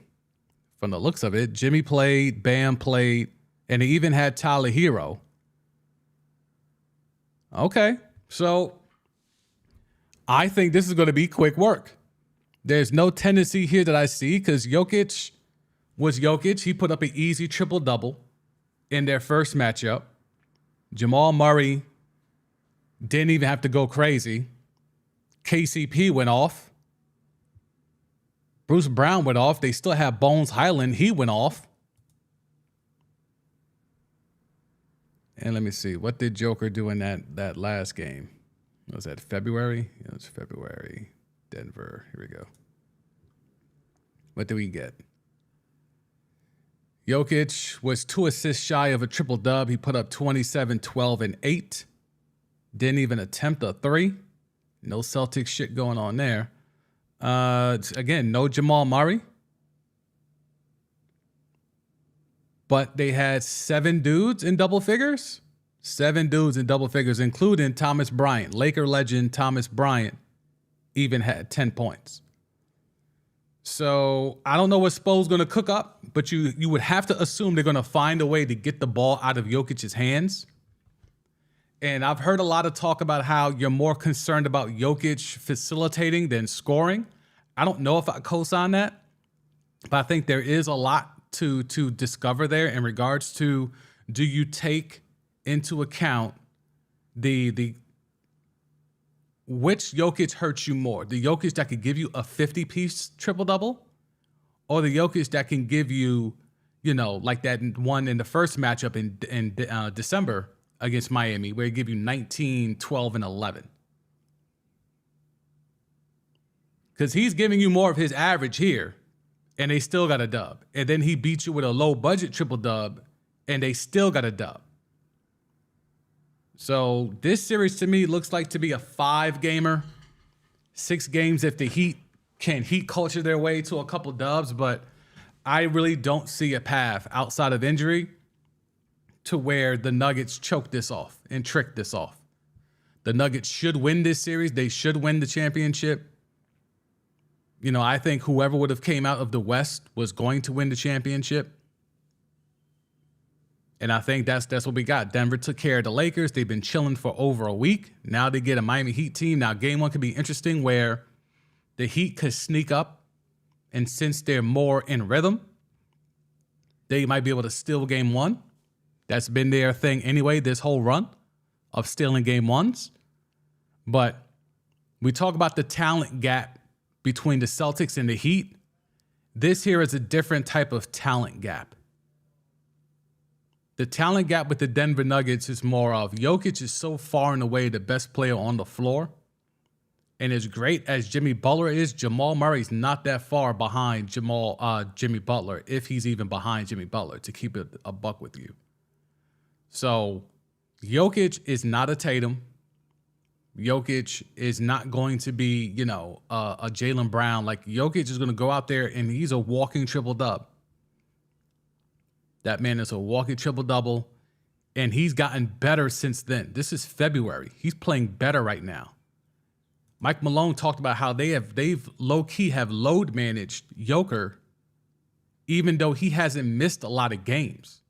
From the looks of it, Jimmy played, Bam played, and they even had Tyler Hero. Okay, so I think this is going to be quick work. There's no tendency here that I see because Jokic was Jokic. He put up an easy triple-double in their first matchup. Jamal Murray didn't even have to go crazy. KCP went off. Bruce Brown went off. They still have Bones Highland. He went off. And let me see. What did Joker do in that last game? Was that February? Yeah, it was February. Denver. Here we go. What did we get? Jokic was 2 assists shy of a triple dub. He put up 27, 12, and 8. Didn't even attempt a 3. No Celtics shit going on there. Again, no Jamal Murray. But they had 7 dudes in double figures. 7 dudes in double figures, including Thomas Bryant. Laker legend Thomas Bryant even had 10 points. So I don't know what Spo's going to cook up, but you would have to assume they're going to find a way to get the ball out of Jokic's hands. And I've heard a lot of talk about how you're more concerned about Jokic facilitating than scoring. I don't know if I co-sign that, but I think there is a lot to discover there in regards to, do you take into account the which Jokic hurts you more? The Jokic that could give you a 50-piece triple-double, or the Jokic that can give you, like that one in the first matchup in December against Miami, where he give you 19, 12, and 11. Because he's giving you more of his average here, and they still got a dub. And then he beats you with a low-budget triple dub, and they still got a dub. So this series to me looks like to be a 5-gamer. 6 games if the Heat can Heat culture their way to a couple dubs, but I really don't see a path outside of injury to where the Nuggets choke this off and trick this off. The Nuggets should win this series. They should win the championship. I think whoever would have came out of the West was going to win the championship. And I think that's what we got. Denver took care of the Lakers. They've been chilling for over a week. Now they get a Miami Heat team. Now game 1 could be interesting where the Heat could sneak up. And since they're more in rhythm, they might be able to steal game 1. That's been their thing anyway, this whole run of stealing game 1s. But we talk about the talent gap between the Celtics and the Heat. This here is a different type of talent gap. The talent gap with the Denver Nuggets is more of Jokic is so far and away the best player on the floor. And as great as Jimmy Butler is, Jamal Murray's not that far behind Jimmy Butler, if he's even behind Jimmy Butler, to keep it a buck with you. So Jokic is not a Tatum. Jokic is not going to be, a Jaylen Brown. Like, Jokic is going to go out there and he's a walking triple-dub. That man is a walking triple-double, and he's gotten better since then. This is February. He's playing better right now. Mike Malone talked about how they've low-key have load managed Joker, even though he hasn't missed a lot of games.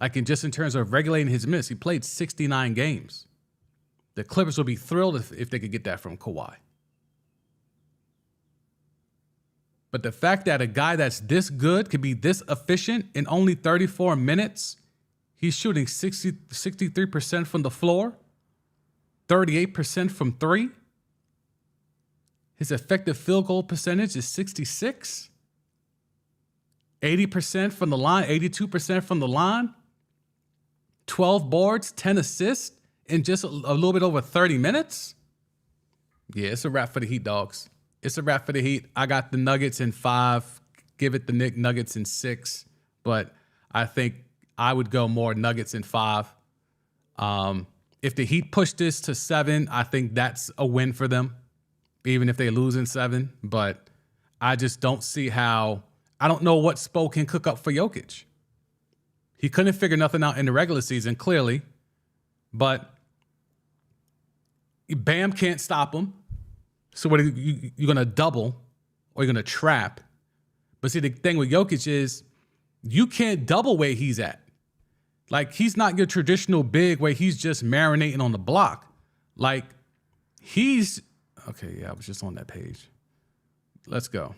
Like, in terms of regulating his miss, he played 69 games. The Clippers will be thrilled if they could get that from Kawhi. But the fact that a guy that's this good could be this efficient in only 34 minutes, he's shooting 63% from the floor, 38% from 3. His effective field goal percentage is 66. 80% from the line, 82% from the line. 12 boards, 10 assists in just a little bit over 30 minutes. Yeah, it's a wrap for the Heat, dogs. It's a wrap for the Heat. I got the Nuggets in 5. Give it the Nuggets in 6. But I think I would go more Nuggets in 5. If the Heat push this to 7, I think that's a win for them, even if they lose in 7. But I just don't see how. I don't know what Spo can cook up for Jokic. He couldn't figure nothing out in the regular season, clearly. But Bam can't stop him. So what are you're going to double or you're going to trap? But see, the thing with Jokic is you can't double where he's at. Like, he's not your traditional big where he's just marinating on the block. Like, he's... Okay, yeah, I was just on that page. Let's go.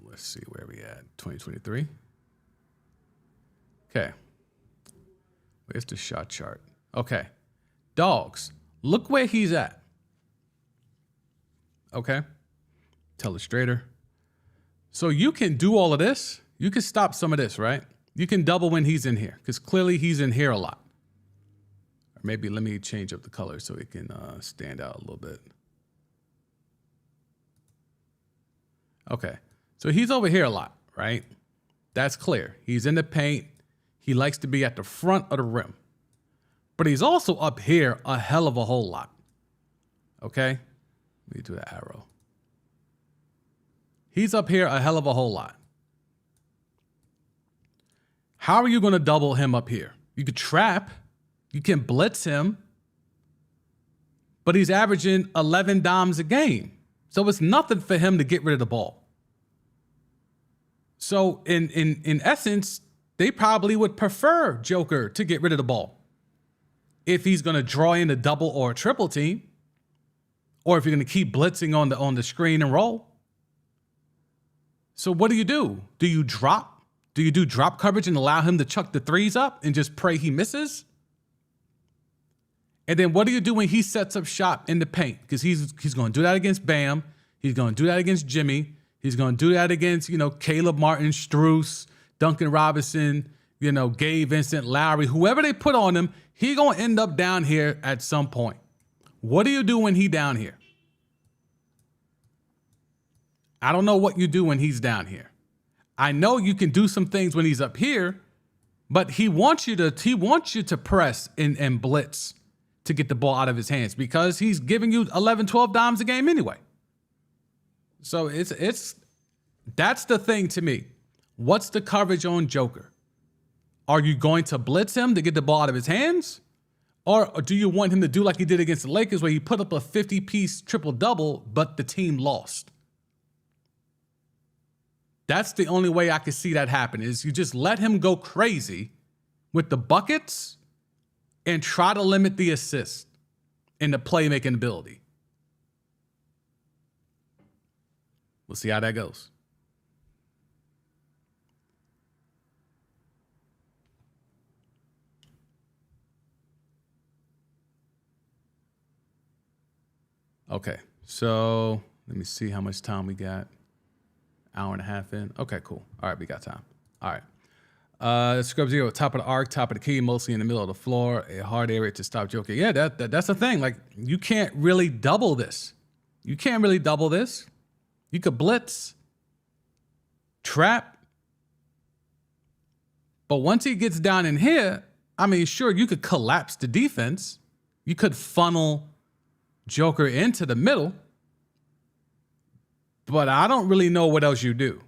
Let's see where we at. 2023. Okay. Where's the shot chart? Okay. Dogs. Look where he's at. Okay. Telestrator. So you can do all of this. You can stop some of this, right? You can double when he's in here because clearly he's in here a lot. Or maybe let me change up the color so it can stand out a little bit. Okay. So he's over here a lot, right? That's clear. He's in the paint. He likes to be at the front of the rim. But he's also up here a hell of a whole lot. Okay? Let me do the arrow. He's up here a hell of a whole lot. How are you going to double him up here? You could trap. You can blitz him. But he's averaging 11 dimes a game. So it's nothing for him to get rid of the ball. So in essence, they probably would prefer Joker to get rid of the ball. If he's going to draw in a double or a triple team. Or if you're going to keep blitzing on the screen and roll. So what do? Do you drop? Do you do drop coverage and allow him to chuck the threes up and just pray he misses? And then what do you do when he sets up shop in the paint? Because he's going to do that against Bam. He's going to do that against Jimmy. He's going to do that against, Caleb Martin, Strus, Duncan Robinson, Gabe Vincent, Lowry, whoever they put on him, he going to end up down here at some point. What do you do when he down here? I don't know what you do when he's down here. I know you can do some things when he's up here, but he wants you to press and blitz to get the ball out of his hands because he's giving you 11, 12 dimes a game anyway. So that's the thing to me. What's the coverage on Joker? Are you going to blitz him to get the ball out of his hands? Or do you want him to do like he did against the Lakers where he put up a 50-piece triple-double, but the team lost? That's the only way I can see that happen is you just let him go crazy with the buckets and try to limit the assist and the playmaking ability. We'll see how that goes. Okay, so let me see how much time we got. Hour and a half in. Okay, cool. All right, we got time. All right. Scrub Zero, top of the arc, top of the key, mostly in the middle of the floor, a hard area to stop Joker. Yeah, that's the thing. Like, you can't really double this. You could blitz, trap. But once he gets down in here, I mean, sure, you could collapse the defense. You could funnel Joker into the middle. But I don't really know what else you do.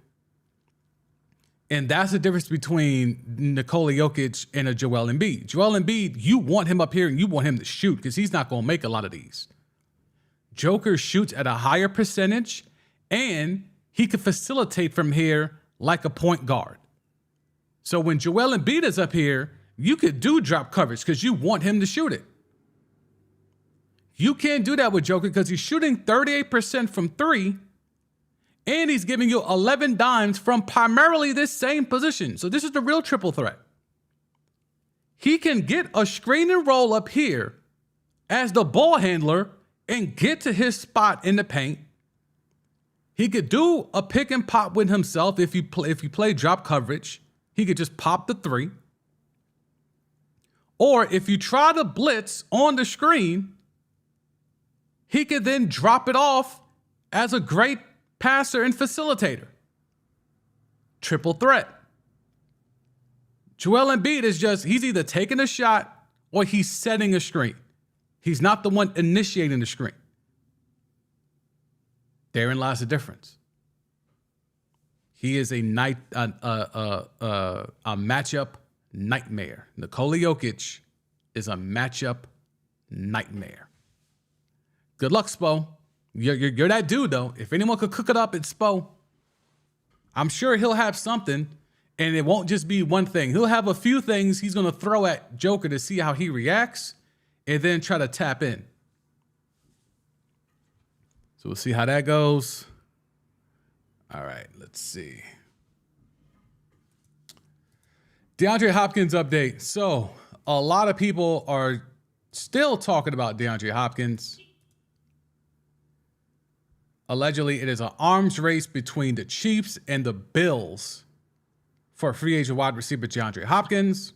And that's the difference between Nikola Jokic and a Joel Embiid. Joel Embiid, you want him up here and you want him to shoot because he's not going to make a lot of these. Joker shoots at a higher percentage and he can facilitate from here like a point guard. So when Joel Embiid is up here, you could do drop coverage because you want him to shoot it. You can't do that with Joker because he's shooting 38% from three. And he's giving you 11 dimes from primarily this same position. So this is the real triple threat. He can get a screen and roll up here as the ball handler and get to his spot in the paint. He could do a pick and pop with himself if you play drop coverage. He could just pop the three. Or if you try to blitz on the screen, he could then drop it off as a great passer and facilitator. Triple threat. Joel Embiid is he's either taking a shot or he's setting a screen. He's not the one initiating the screen. Therein lies the difference. He is a matchup nightmare. Nikola Jokic is a matchup nightmare. Good luck, Spo. You're that dude, though. If anyone could cook it up, it's Spo. I'm sure he'll have something, and it won't just be one thing. He'll have a few things he's going to throw at Joker to see how he reacts, and then try to tap in. So we'll see how that goes. All right, let's see. DeAndre Hopkins update. So a lot of people are still talking about DeAndre Hopkins. Allegedly, it is an arms race between the Chiefs and the Bills for free agent wide receiver DeAndre Hopkins.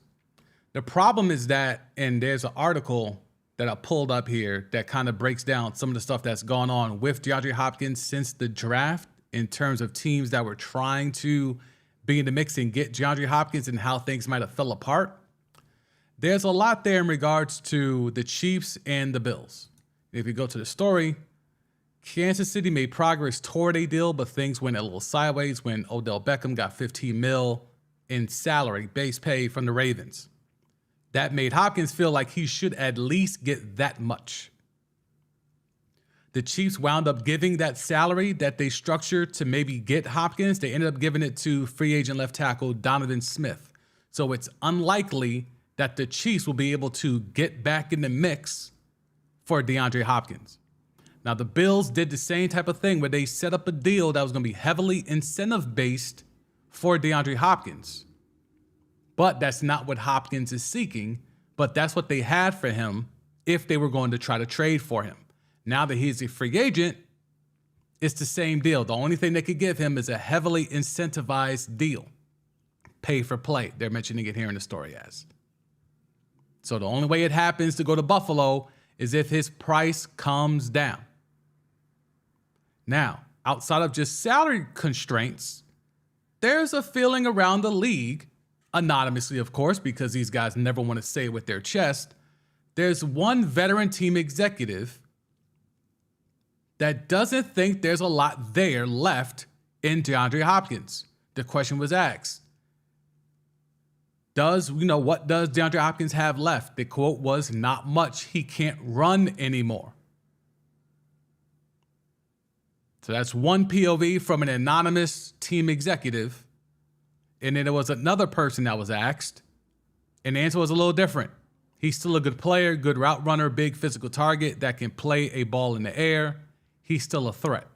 The problem is that, and there's an article that I pulled up here that kind of breaks down some of the stuff that's gone on with DeAndre Hopkins since the draft in terms of teams that were trying to be in the mix and get DeAndre Hopkins and how things might have fell apart. There's a lot there in regards to the Chiefs and the Bills. If you go to the story, Kansas City made progress toward a deal, but things went a little sideways when Odell Beckham got $15 million in salary, base pay from the Ravens. That made Hopkins feel like he should at least get that much. The Chiefs wound up giving that salary that they structured to maybe get Hopkins. They ended up giving it to free agent left tackle Donovan Smith. So it's unlikely that the Chiefs will be able to get back in the mix for DeAndre Hopkins. Now, the Bills did the same type of thing where they set up a deal that was going to be heavily incentive-based for DeAndre Hopkins. But that's not what Hopkins is seeking, but that's what they had for him if they were going to try to trade for him. Now that he's a free agent, it's the same deal. The only thing they could give him is a heavily incentivized deal. Pay for play. They're mentioning it here in the story as. So the only way it happens to go to Buffalo is if his price comes down. Now, outside of just salary constraints, there's a feeling around the league, anonymously, of course, because these guys never want to say it with their chest. There's one veteran team executive that doesn't think there's a lot there left in DeAndre Hopkins. The question was asked, what does DeAndre Hopkins have left? The quote was, not much. He can't run anymore. So that's one POV from an anonymous team executive. And then there was another person that was asked, and the answer was a little different. He's still a good player, good route runner, big physical target that can play a ball in the air. He's still a threat.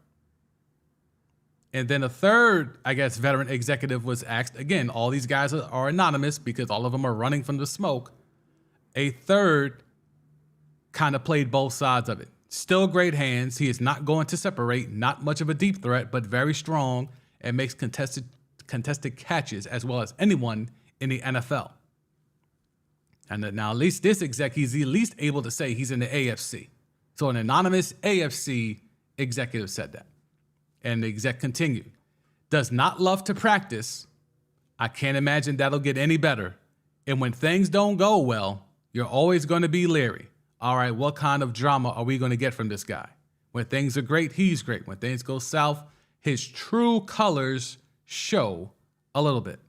And then a third, veteran executive was asked. Again, all these guys are anonymous because all of them are running from the smoke. A third kind of played both sides of it. Still great hands. He is not going to separate. Not much of a deep threat, but very strong and makes contested catches as well as anyone in the NFL. And now at least this exec, he's at least able to say he's in the AFC. So an anonymous AFC executive said that. And the exec continued, does not love to practice. I can't imagine that'll get any better. And when things don't go well, you're always going to be leery. All right, what kind of drama are we going to get from this guy? When things are great, he's great. When things go south, his true colors show a little bit.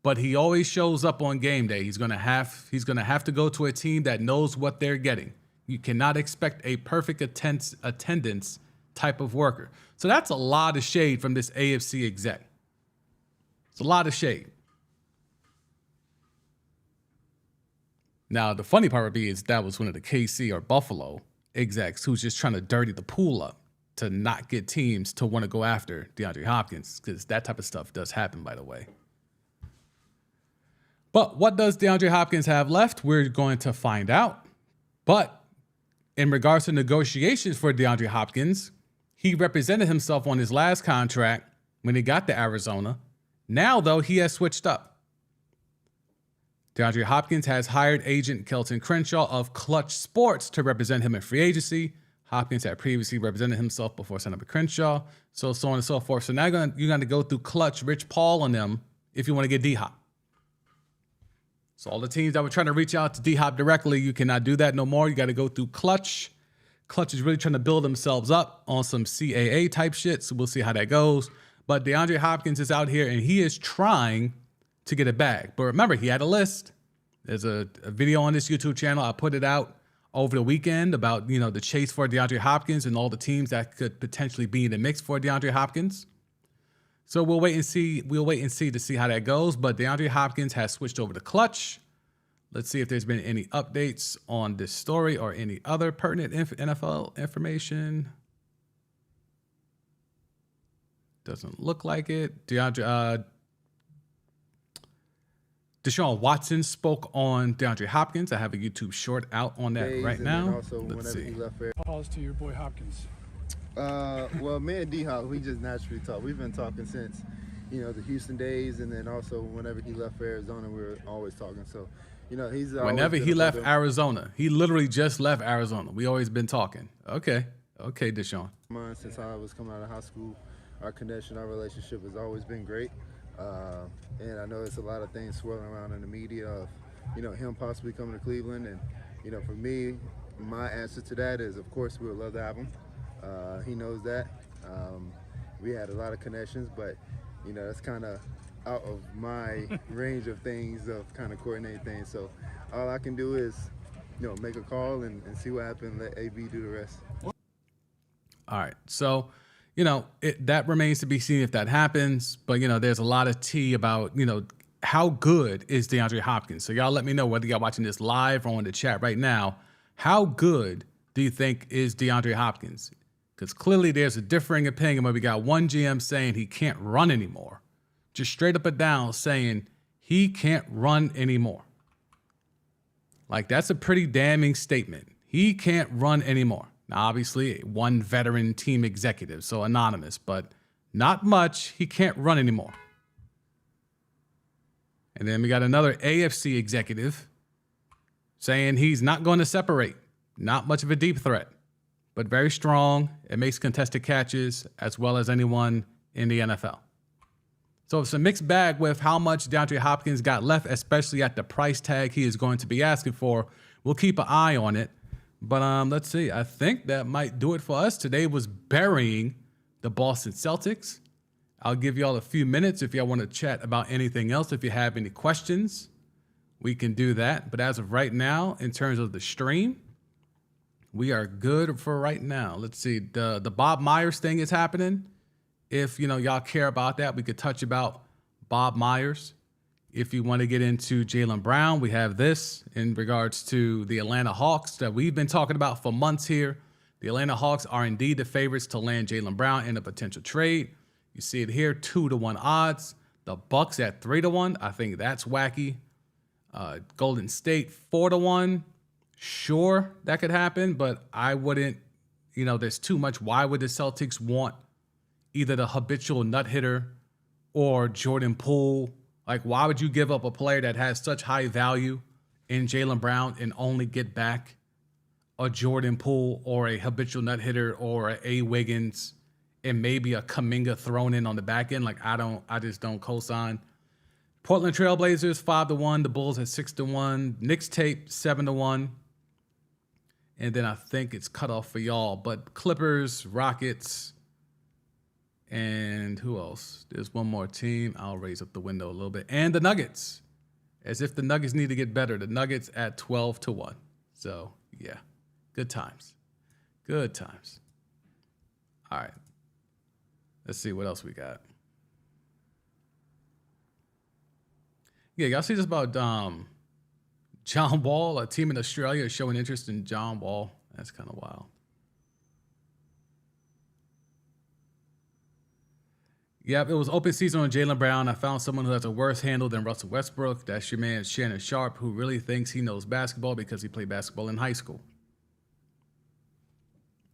But he always shows up on game day. He's going to have to go to a team that knows what they're getting. You cannot expect a perfect attendance type of worker. So that's a lot of shade from this AFC exec. It's a lot of shade. Now, the funny part would be is that was one of the KC or Buffalo execs who's just trying to dirty the pool up to not get teams to want to go after DeAndre Hopkins, because that type of stuff does happen, by the way. But what does DeAndre Hopkins have left? We're going to find out. But in regards to negotiations for DeAndre Hopkins, he represented himself on his last contract when he got to Arizona. Now, though, he has switched up. DeAndre Hopkins has hired agent Kelton Crenshaw of Clutch Sports to represent him in free agency. Hopkins had previously represented himself before signing up with Crenshaw, so on and so forth. So now you're going to go through Clutch, Rich Paul, and them if you want to get D-Hop. So all the teams that were trying to reach out to D-Hop directly, you cannot do that no more. You got to go through Clutch. Clutch is really trying to build themselves up on some CAA type shit, so we'll see how that goes. But DeAndre Hopkins is out here, and he is trying to get it back. But remember, he had a list. There's a video on this YouTube channel. I put it out over the weekend about, the chase for DeAndre Hopkins and all the teams that could potentially be in the mix for DeAndre Hopkins. So we'll wait and see. We'll wait and see to see how that goes. But DeAndre Hopkins has switched over to Clutch. Let's see if there's been any updates on this story or any other pertinent NFL information. Doesn't look like it. Deshaun Watson spoke on DeAndre Hopkins. I have a YouTube short out on that right now. Let's see. Pause to your boy Hopkins. Well, me and D-Hop, we just naturally talk. We've been talking since, the Houston days, and then also whenever he left for Arizona, we were always talking. So, he's whenever he left Arizona, he literally just left Arizona. We always been talking. Okay, Deshaun. Since I was coming out of high school, our connection, our relationship has always been great. And I know it's a lot of things swirling around in the media of, him possibly coming to Cleveland. And, for me, my answer to that is, of course, we would love to have him. He knows that. We had a lot of connections, but, that's kind of out of my range of things, of kind of coordinating things. So all I can do is, make a call and see what happens, let AB do the rest. All right. So, that remains to be seen if that happens. But, there's a lot of tea about, how good is DeAndre Hopkins? So y'all let me know whether y'all watching this live or on the chat right now. How good do you think is DeAndre Hopkins? Because clearly there's a differing opinion where we got one GM saying he can't run anymore. Just straight up and down saying he can't run anymore. Like, that's a pretty damning statement. He can't run anymore. Now, obviously, one veteran team executive, so anonymous, but not much. He can't run anymore. And then we got another AFC executive saying he's not going to separate. Not much of a deep threat, but very strong. It makes contested catches as well as anyone in the NFL. So it's a mixed bag with how much DeAndre Hopkins got left, especially at the price tag he is going to be asking for. We'll keep an eye on it. But let's see. I think that might do it for us. Today was burying the Boston Celtics. I'll give y'all a few minutes if y'all want to chat about anything else. If you have any questions, we can do that. But as of right now, in terms of the stream, we are good for right now. Let's see. The Bob Myers thing is happening. If, y'all care about that, we could touch about Bob Myers. If you want to get into Jaylen Brown, we have this in regards to the Atlanta Hawks that we've been talking about for months here. The Atlanta Hawks are indeed the favorites to land Jaylen Brown in a potential trade. You see it here, 2-1 odds. The Bucks at 3-1. I think that's wacky. Golden State 4-1. Sure, that could happen, but I wouldn't, there's too much. Why would the Celtics want either the habitual nut hitter or Jordan Poole? Like, why would you give up a player that has such high value in Jaylen Brown and only get back a Jordan Poole or a habitual nut hitter or a Wiggins and maybe a Kuminga thrown in on the back end? Like, I just don't co-sign. Portland Trailblazers 5-1. The Bulls at 6-1. Knicks tape 7-1. And then I think it's cut off for y'all. But Clippers, Rockets, and who else? There's one more team. I'll raise up the window a little bit. And the Nuggets. As if the Nuggets need to get better. The Nuggets at 12-1. So, yeah. Good times. Good times. All right. Let's see what else we got. Yeah, y'all see this about John Wall? A team in Australia is showing interest in John Wall. That's kind of wild. Yep, it was open season on Jaylen Brown. I found someone who has a worse handle than Russell Westbrook. That's your man Shannon Sharp, who really thinks he knows basketball because he played basketball in high school.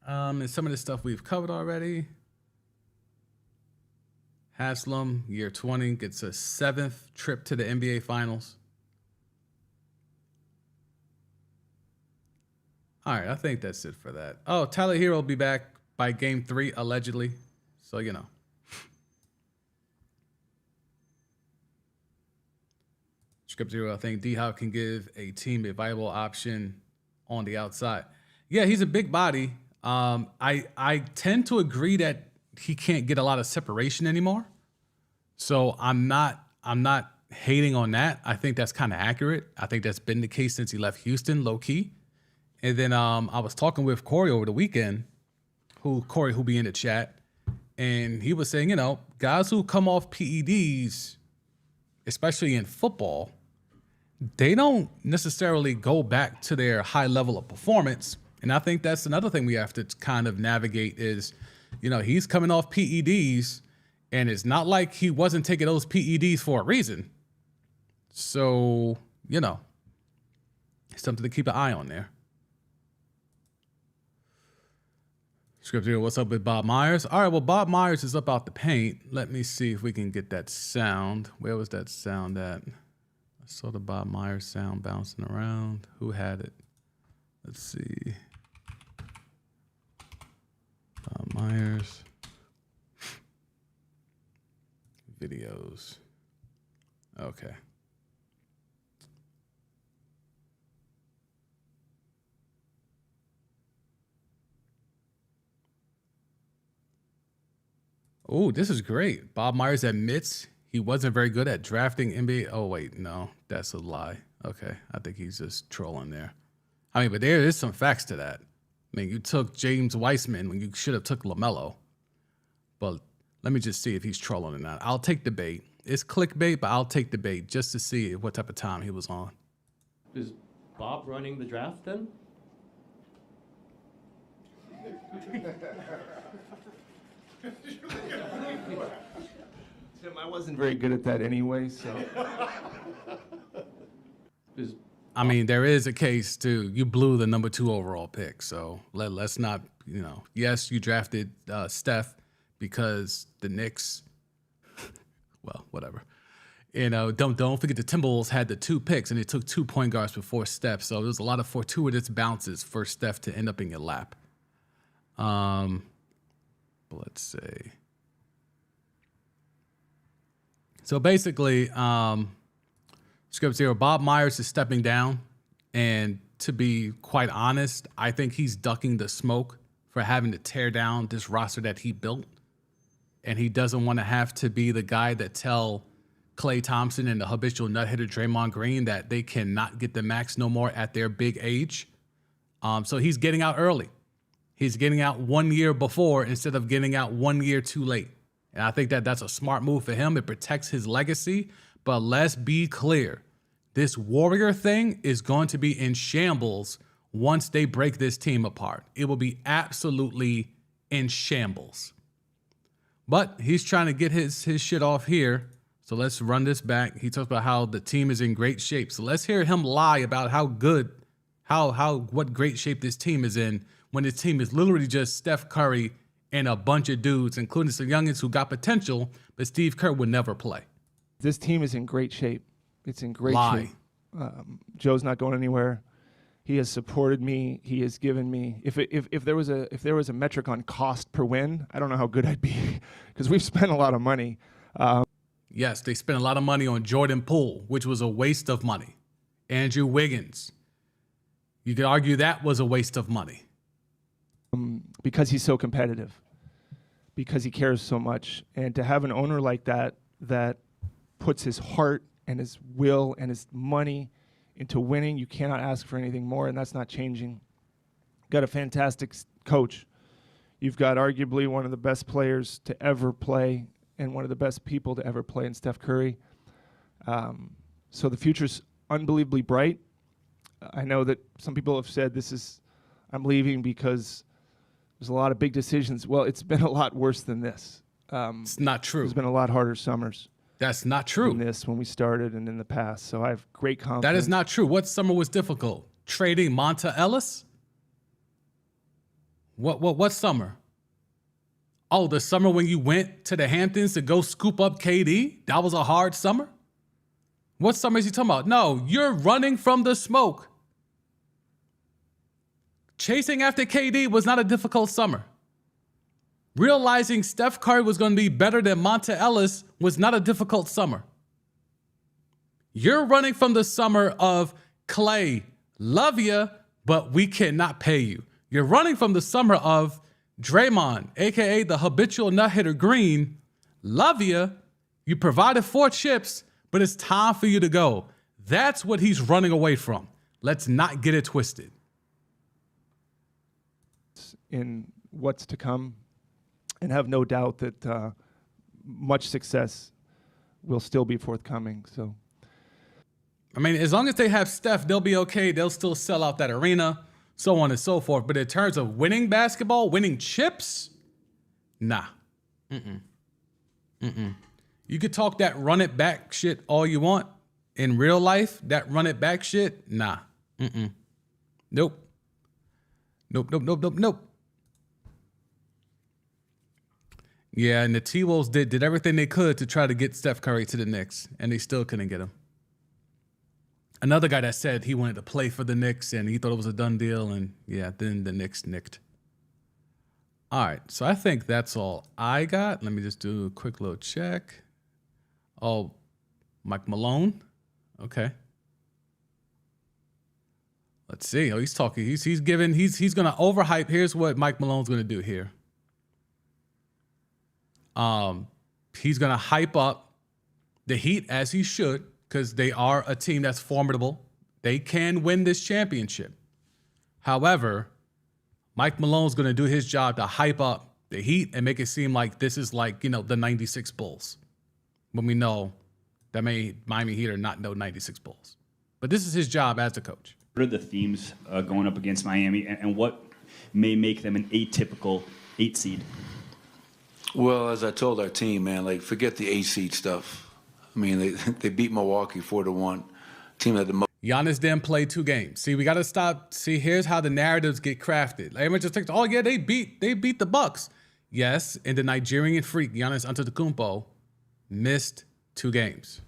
And some of this stuff we've covered already. Haslam, year 20, gets a 7th trip to the NBA Finals. All right, I think that's it for that. Oh, Tyler Hero will be back by game 3, allegedly. So, Script Zero, I think D-Hop can give a team a viable option on the outside. Yeah, he's a big body. I tend to agree that he can't get a lot of separation anymore. So I'm not hating on that. I think that's kind of accurate. I think that's been the case since he left Houston, low key. And then I was talking with Corey over the weekend, who be in the chat, and he was saying, guys who come off PEDs, especially in football, they don't necessarily go back to their high level of performance. And I think that's another thing we have to kind of navigate is, he's coming off PEDs, and it's not like he wasn't taking those PEDs for a reason. So, something to keep an eye on there. Script here, what's up with Bob Myers? All right, well, Bob Myers is up out the paint. Let me see if we can get that sound. Where was that sound at? I saw the Bob Myers sound bouncing around. Who had it? Let's see. Bob Myers. Videos. Okay. Oh, this is great. Bob Myers admits he wasn't very good at drafting NBA. Oh, wait, no, that's a lie. Okay, I think he's just trolling there. I mean, but there is some facts to that. I mean, you took James Weissman when you should have took LaMelo. But let me just see if he's trolling or not. I'll take the bait. It's clickbait, but I'll take the bait just to see what type of time he was on. Is Bob running the draft then? Tim, I wasn't very good at that anyway, so. I mean, there is a case too. You blew the number 2 overall pick, so let's not, yes, you drafted Steph because the Knicks, well, whatever. Don't forget the Timberwolves had the 2 picks and they took 2 point guards before Steph, so there was a lot of fortuitous bounces for Steph to end up in your lap. Let's see. So basically, Script Zero, Bob Myers is stepping down. And to be quite honest, I think he's ducking the smoke for having to tear down this roster that he built. And he doesn't want to have to be the guy that tell Klay Thompson and the habitual nut hitter Draymond Green that they cannot get the max no more at their big age. So he's getting out early. He's getting out 1 year before instead of getting out 1 year too late. And I think that that's a smart move for him. It protects his legacy. But let's be clear. This Warrior thing is going to be in shambles once they break this team apart. It will be absolutely in shambles. But he's trying to get his shit off here. So let's run this back. He talks about how the team is in great shape. So let's hear him lie about what great shape this team is in when this team is literally just Steph Curry and a bunch of dudes, including some youngins who got potential, but Steve Kerr would never play. This team is in great shape. It's in great Lie. shape. Joe's not going anywhere. He has supported me. He has given me. If there was a metric on cost per win, I don't know how good I'd be because we've spent a lot of money. Yes, they spent a lot of money on Jordan Poole, which was a waste of money. Andrew Wiggins. You could argue that was a waste of money. Because he's so competitive, because he cares so much. And to have an owner like that puts his heart and his will and his money into winning, you cannot ask for anything more, and that's not changing. Got a fantastic coach. You've got arguably one of the best players to ever play and one of the best people to ever play in Steph Curry. So the future's unbelievably bright. I know that some people have said I'm leaving because there's a lot of big decisions. Well, it's been a lot worse than this. It's not true. There's been a lot harder summers. That's not true. Than this when we started and in the past. So I have great confidence. That is not true. What summer was difficult? Trading Monta Ellis? What summer? Oh, the summer when you went to the Hamptons to go scoop up KD? That was a hard summer? What summer is he talking about? No, you're running from the smoke. Chasing after KD was not a difficult summer. Realizing Steph Curry was going to be better than Monta Ellis was not a difficult summer. You're running from the summer of Clay, love ya, but we cannot pay you. You're running from the summer of Draymond, aka the habitual nut hitter Green, love ya. You provided 4 chips, but it's time for you to go. That's what he's running away from. Let's not get it twisted. In what's to come, and have no doubt that much success will still be forthcoming. So, I mean, as long as they have Steph, they'll be okay. They'll still sell out that arena, so on and so forth. But in terms of winning basketball, winning chips, nah. You could talk that run it back shit all you want. In real life, that run it back shit, nah. Nope. Nope. Yeah, and the T-Wolves did everything they could to try to get Steph Curry to the Knicks, and they still couldn't get him. Another guy that said he wanted to play for the Knicks, and he thought it was a done deal, and yeah, then the Knicks nicked. All right, so I think that's all I got. Let me just do a quick little check. Oh, Mike Malone. Okay. Let's see. Oh, he's talking. He's gonna overhype. Here's what Mike Malone's gonna do here. He's gonna hype up the Heat as he should, because they are a team that's formidable. They can win this championship. However, Mike Malone's gonna do his job to hype up the Heat and make it seem like this is like, the 96 Bulls. When we know that Miami Heat are not no 96 Bulls. But this is his job as a coach. What are the themes going up against Miami, and what may make them an atypical 8 seed? Well, as I told our team, man, like, forget the 8 seed stuff. I mean, they beat Milwaukee 4-1. Team had the most. Giannis didn't play 2 games. See, we got to stop. See, here's how the narratives get crafted. Like, everyone just thinks, oh yeah, they beat the Bucks. Yes, and the Nigerian freak Giannis Antetokounmpo missed 2 games.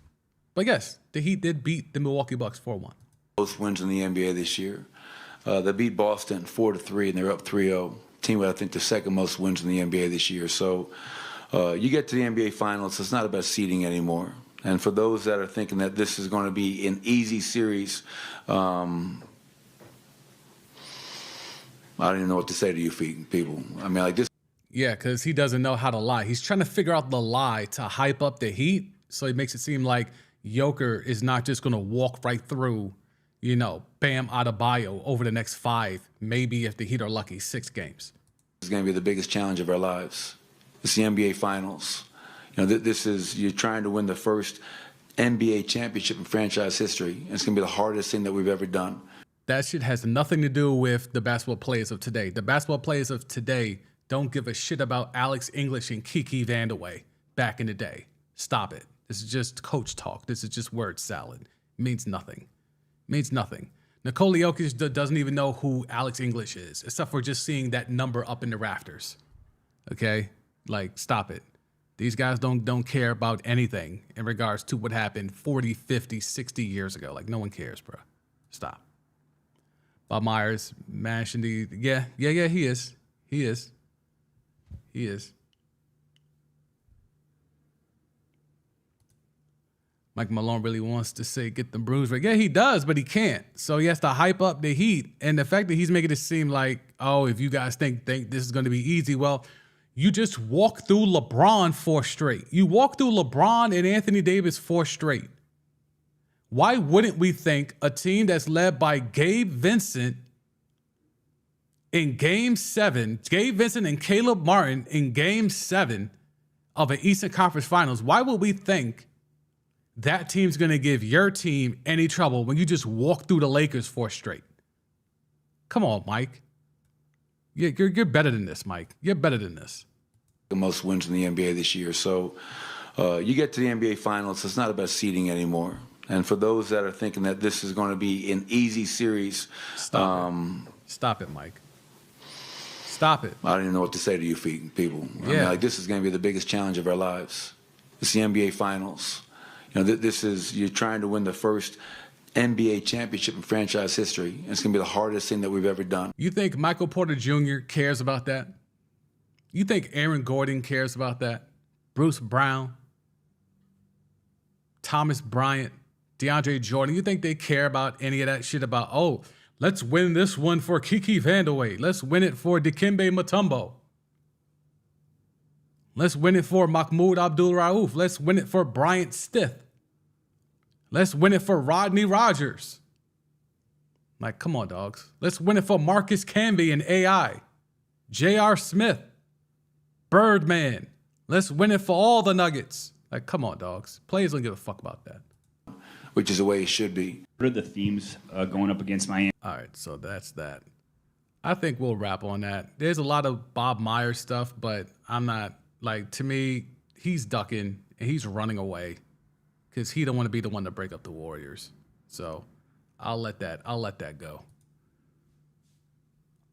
But yes, the Heat did beat the Milwaukee Bucks 4-1. Most wins in the NBA this year. They beat Boston 4-3, and they're up 3-0. Team with, I think, the second most wins in the NBA this year. So you get to the NBA Finals, it's not about seeding anymore. And for those that are thinking that this is going to be an easy series, I don't even know what to say to you people. I mean, like this. Yeah, because he doesn't know how to lie. He's trying to figure out the lie to hype up the Heat, so he makes it seem like Joker is not just going to walk right through, Bam Adebayo over the next 5, maybe if the Heat are lucky, 6 games. It's going to be the biggest challenge of our lives. It's the NBA Finals. This is, you're trying to win the first NBA championship in franchise history. And it's going to be the hardest thing that we've ever done. That shit has nothing to do with the basketball players of today. The basketball players of today don't give a shit about Alex English and Kiki Vandeweghe back in the day. Stop it. This is just coach talk. This is just word salad. It means nothing. Nikola Jokic doesn't even know who Alex English is, except for just seeing that number up in the rafters. Okay? Like, stop it. These guys don't care about anything in regards to what happened 40, 50, 60 years ago. Like, no one cares, bro. Stop. Bob Myers, mashing the... Yeah, he is. He is. Mike Malone really wants to say get the bruise right. Yeah, he does, but he can't. So he has to hype up the Heat. And the fact that he's making it seem like, oh, if you guys think this is going to be easy, well, you just walk through LeBron 4 straight. You walk through LeBron and Anthony Davis 4 straight. Why wouldn't we think a team that's led by Gabe Vincent in Game 7, Gabe Vincent and Caleb Martin in Game 7 of an Eastern Conference Finals, why would we think that team's going to give your team any trouble when you just walk through the Lakers 4 straight? Come on, Mike. You're better than this, Mike. You're better than this. The most wins in the NBA this year. So you get to the NBA Finals, it's not about seeding anymore. And for those that are thinking that this is going to be an easy series. Stop it, Mike. Stop it. I don't even know what to say to you people. I mean, like, this is going to be the biggest challenge of our lives. It's the NBA Finals. This is, you're trying to win the first NBA championship in franchise history. And it's going to be the hardest thing that we've ever done. You think Michael Porter Jr. cares about that? You think Aaron Gordon cares about that? Bruce Brown? Thomas Bryant? DeAndre Jordan. You think they care about any of that shit about, oh, let's win this one for Kiki Vandeweghe. Let's win it for Dikembe Mutombo. Let's win it for Mahmoud Abdul-Rauf. Let's win it for Bryant Stith. Let's win it for Rodney Rogers. Like, come on, dogs. Let's win it for Marcus Camby and AI. J.R. Smith. Birdman. Let's win it for all the Nuggets. Like, come on, dogs. Players don't give a fuck about that. Which is the way it should be. What are the themes going up against Miami? All right, so that's that. I think we'll wrap on that. There's a lot of Bob Myers stuff, but I'm not, like, to me, he's ducking and he's running away because he don't want to be the one to break up the Warriors. So I'll let that go.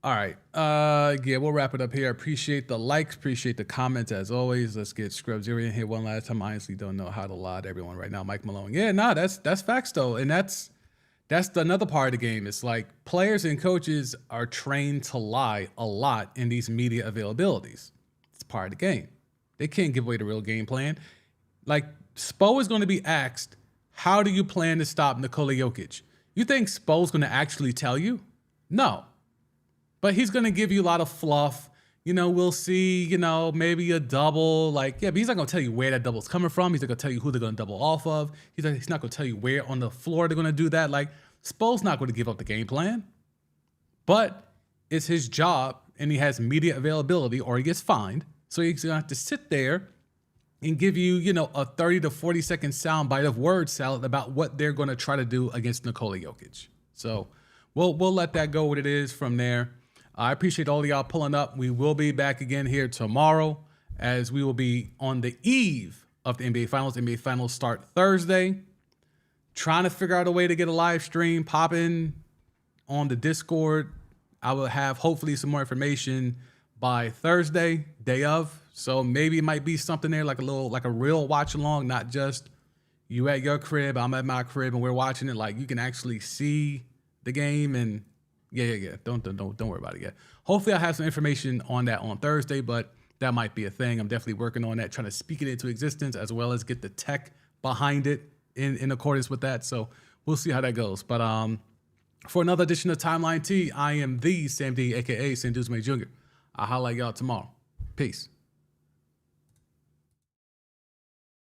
All right. Yeah, we'll wrap it up here. Appreciate the likes, appreciate the comments as always. Let's get Scrub Zero in here one last time. I honestly don't know how to lie to everyone right now. Mike Malone. Yeah, nah, that's facts though. And that's another part of the game. It's like players and coaches are trained to lie a lot in these media availabilities. It's part of the game. They can't give away the real game plan. Like, Spo is going to be asked, how do you plan to stop Nikola Jokic? You think Spo's going to actually tell you? No. But he's going to give you a lot of fluff. You know, we'll see, you know, maybe a double. Like, yeah, but he's not going to tell you where that double's coming from. He's not going to tell you who they're going to double off of. He's not going to tell you where on the floor they're going to do that. Like, Spo's not going to give up the game plan. But it's his job, and he has media availability, or he gets fined. So he's going to have to sit there and give you, you know, a 30 to 40 second soundbite of word salad about what they're going to try to do against Nikola Jokic. So we'll let that go what it is from there. I appreciate all of y'all pulling up. We will be back again here tomorrow as we will be on the eve of the NBA Finals. NBA Finals start Thursday. Trying to figure out a way to get a live stream popping on the Discord. I will have hopefully some more information by Thursday, day of. So maybe it might be something there like a real watch along, not just you at your crib, I'm at my crib, and we're watching it. Like, you can actually see the game and yeah. Don't worry about it yet. Hopefully I'll have some information on that on Thursday, but that might be a thing. I'm definitely working on that, trying to speak it into existence as well as get the tech behind it in accordance with that. So we'll see how that goes. But for another edition of Timeline T, I am the Sam D, aka Sam Duzme Jr. I'll holla at y'all tomorrow. Peace.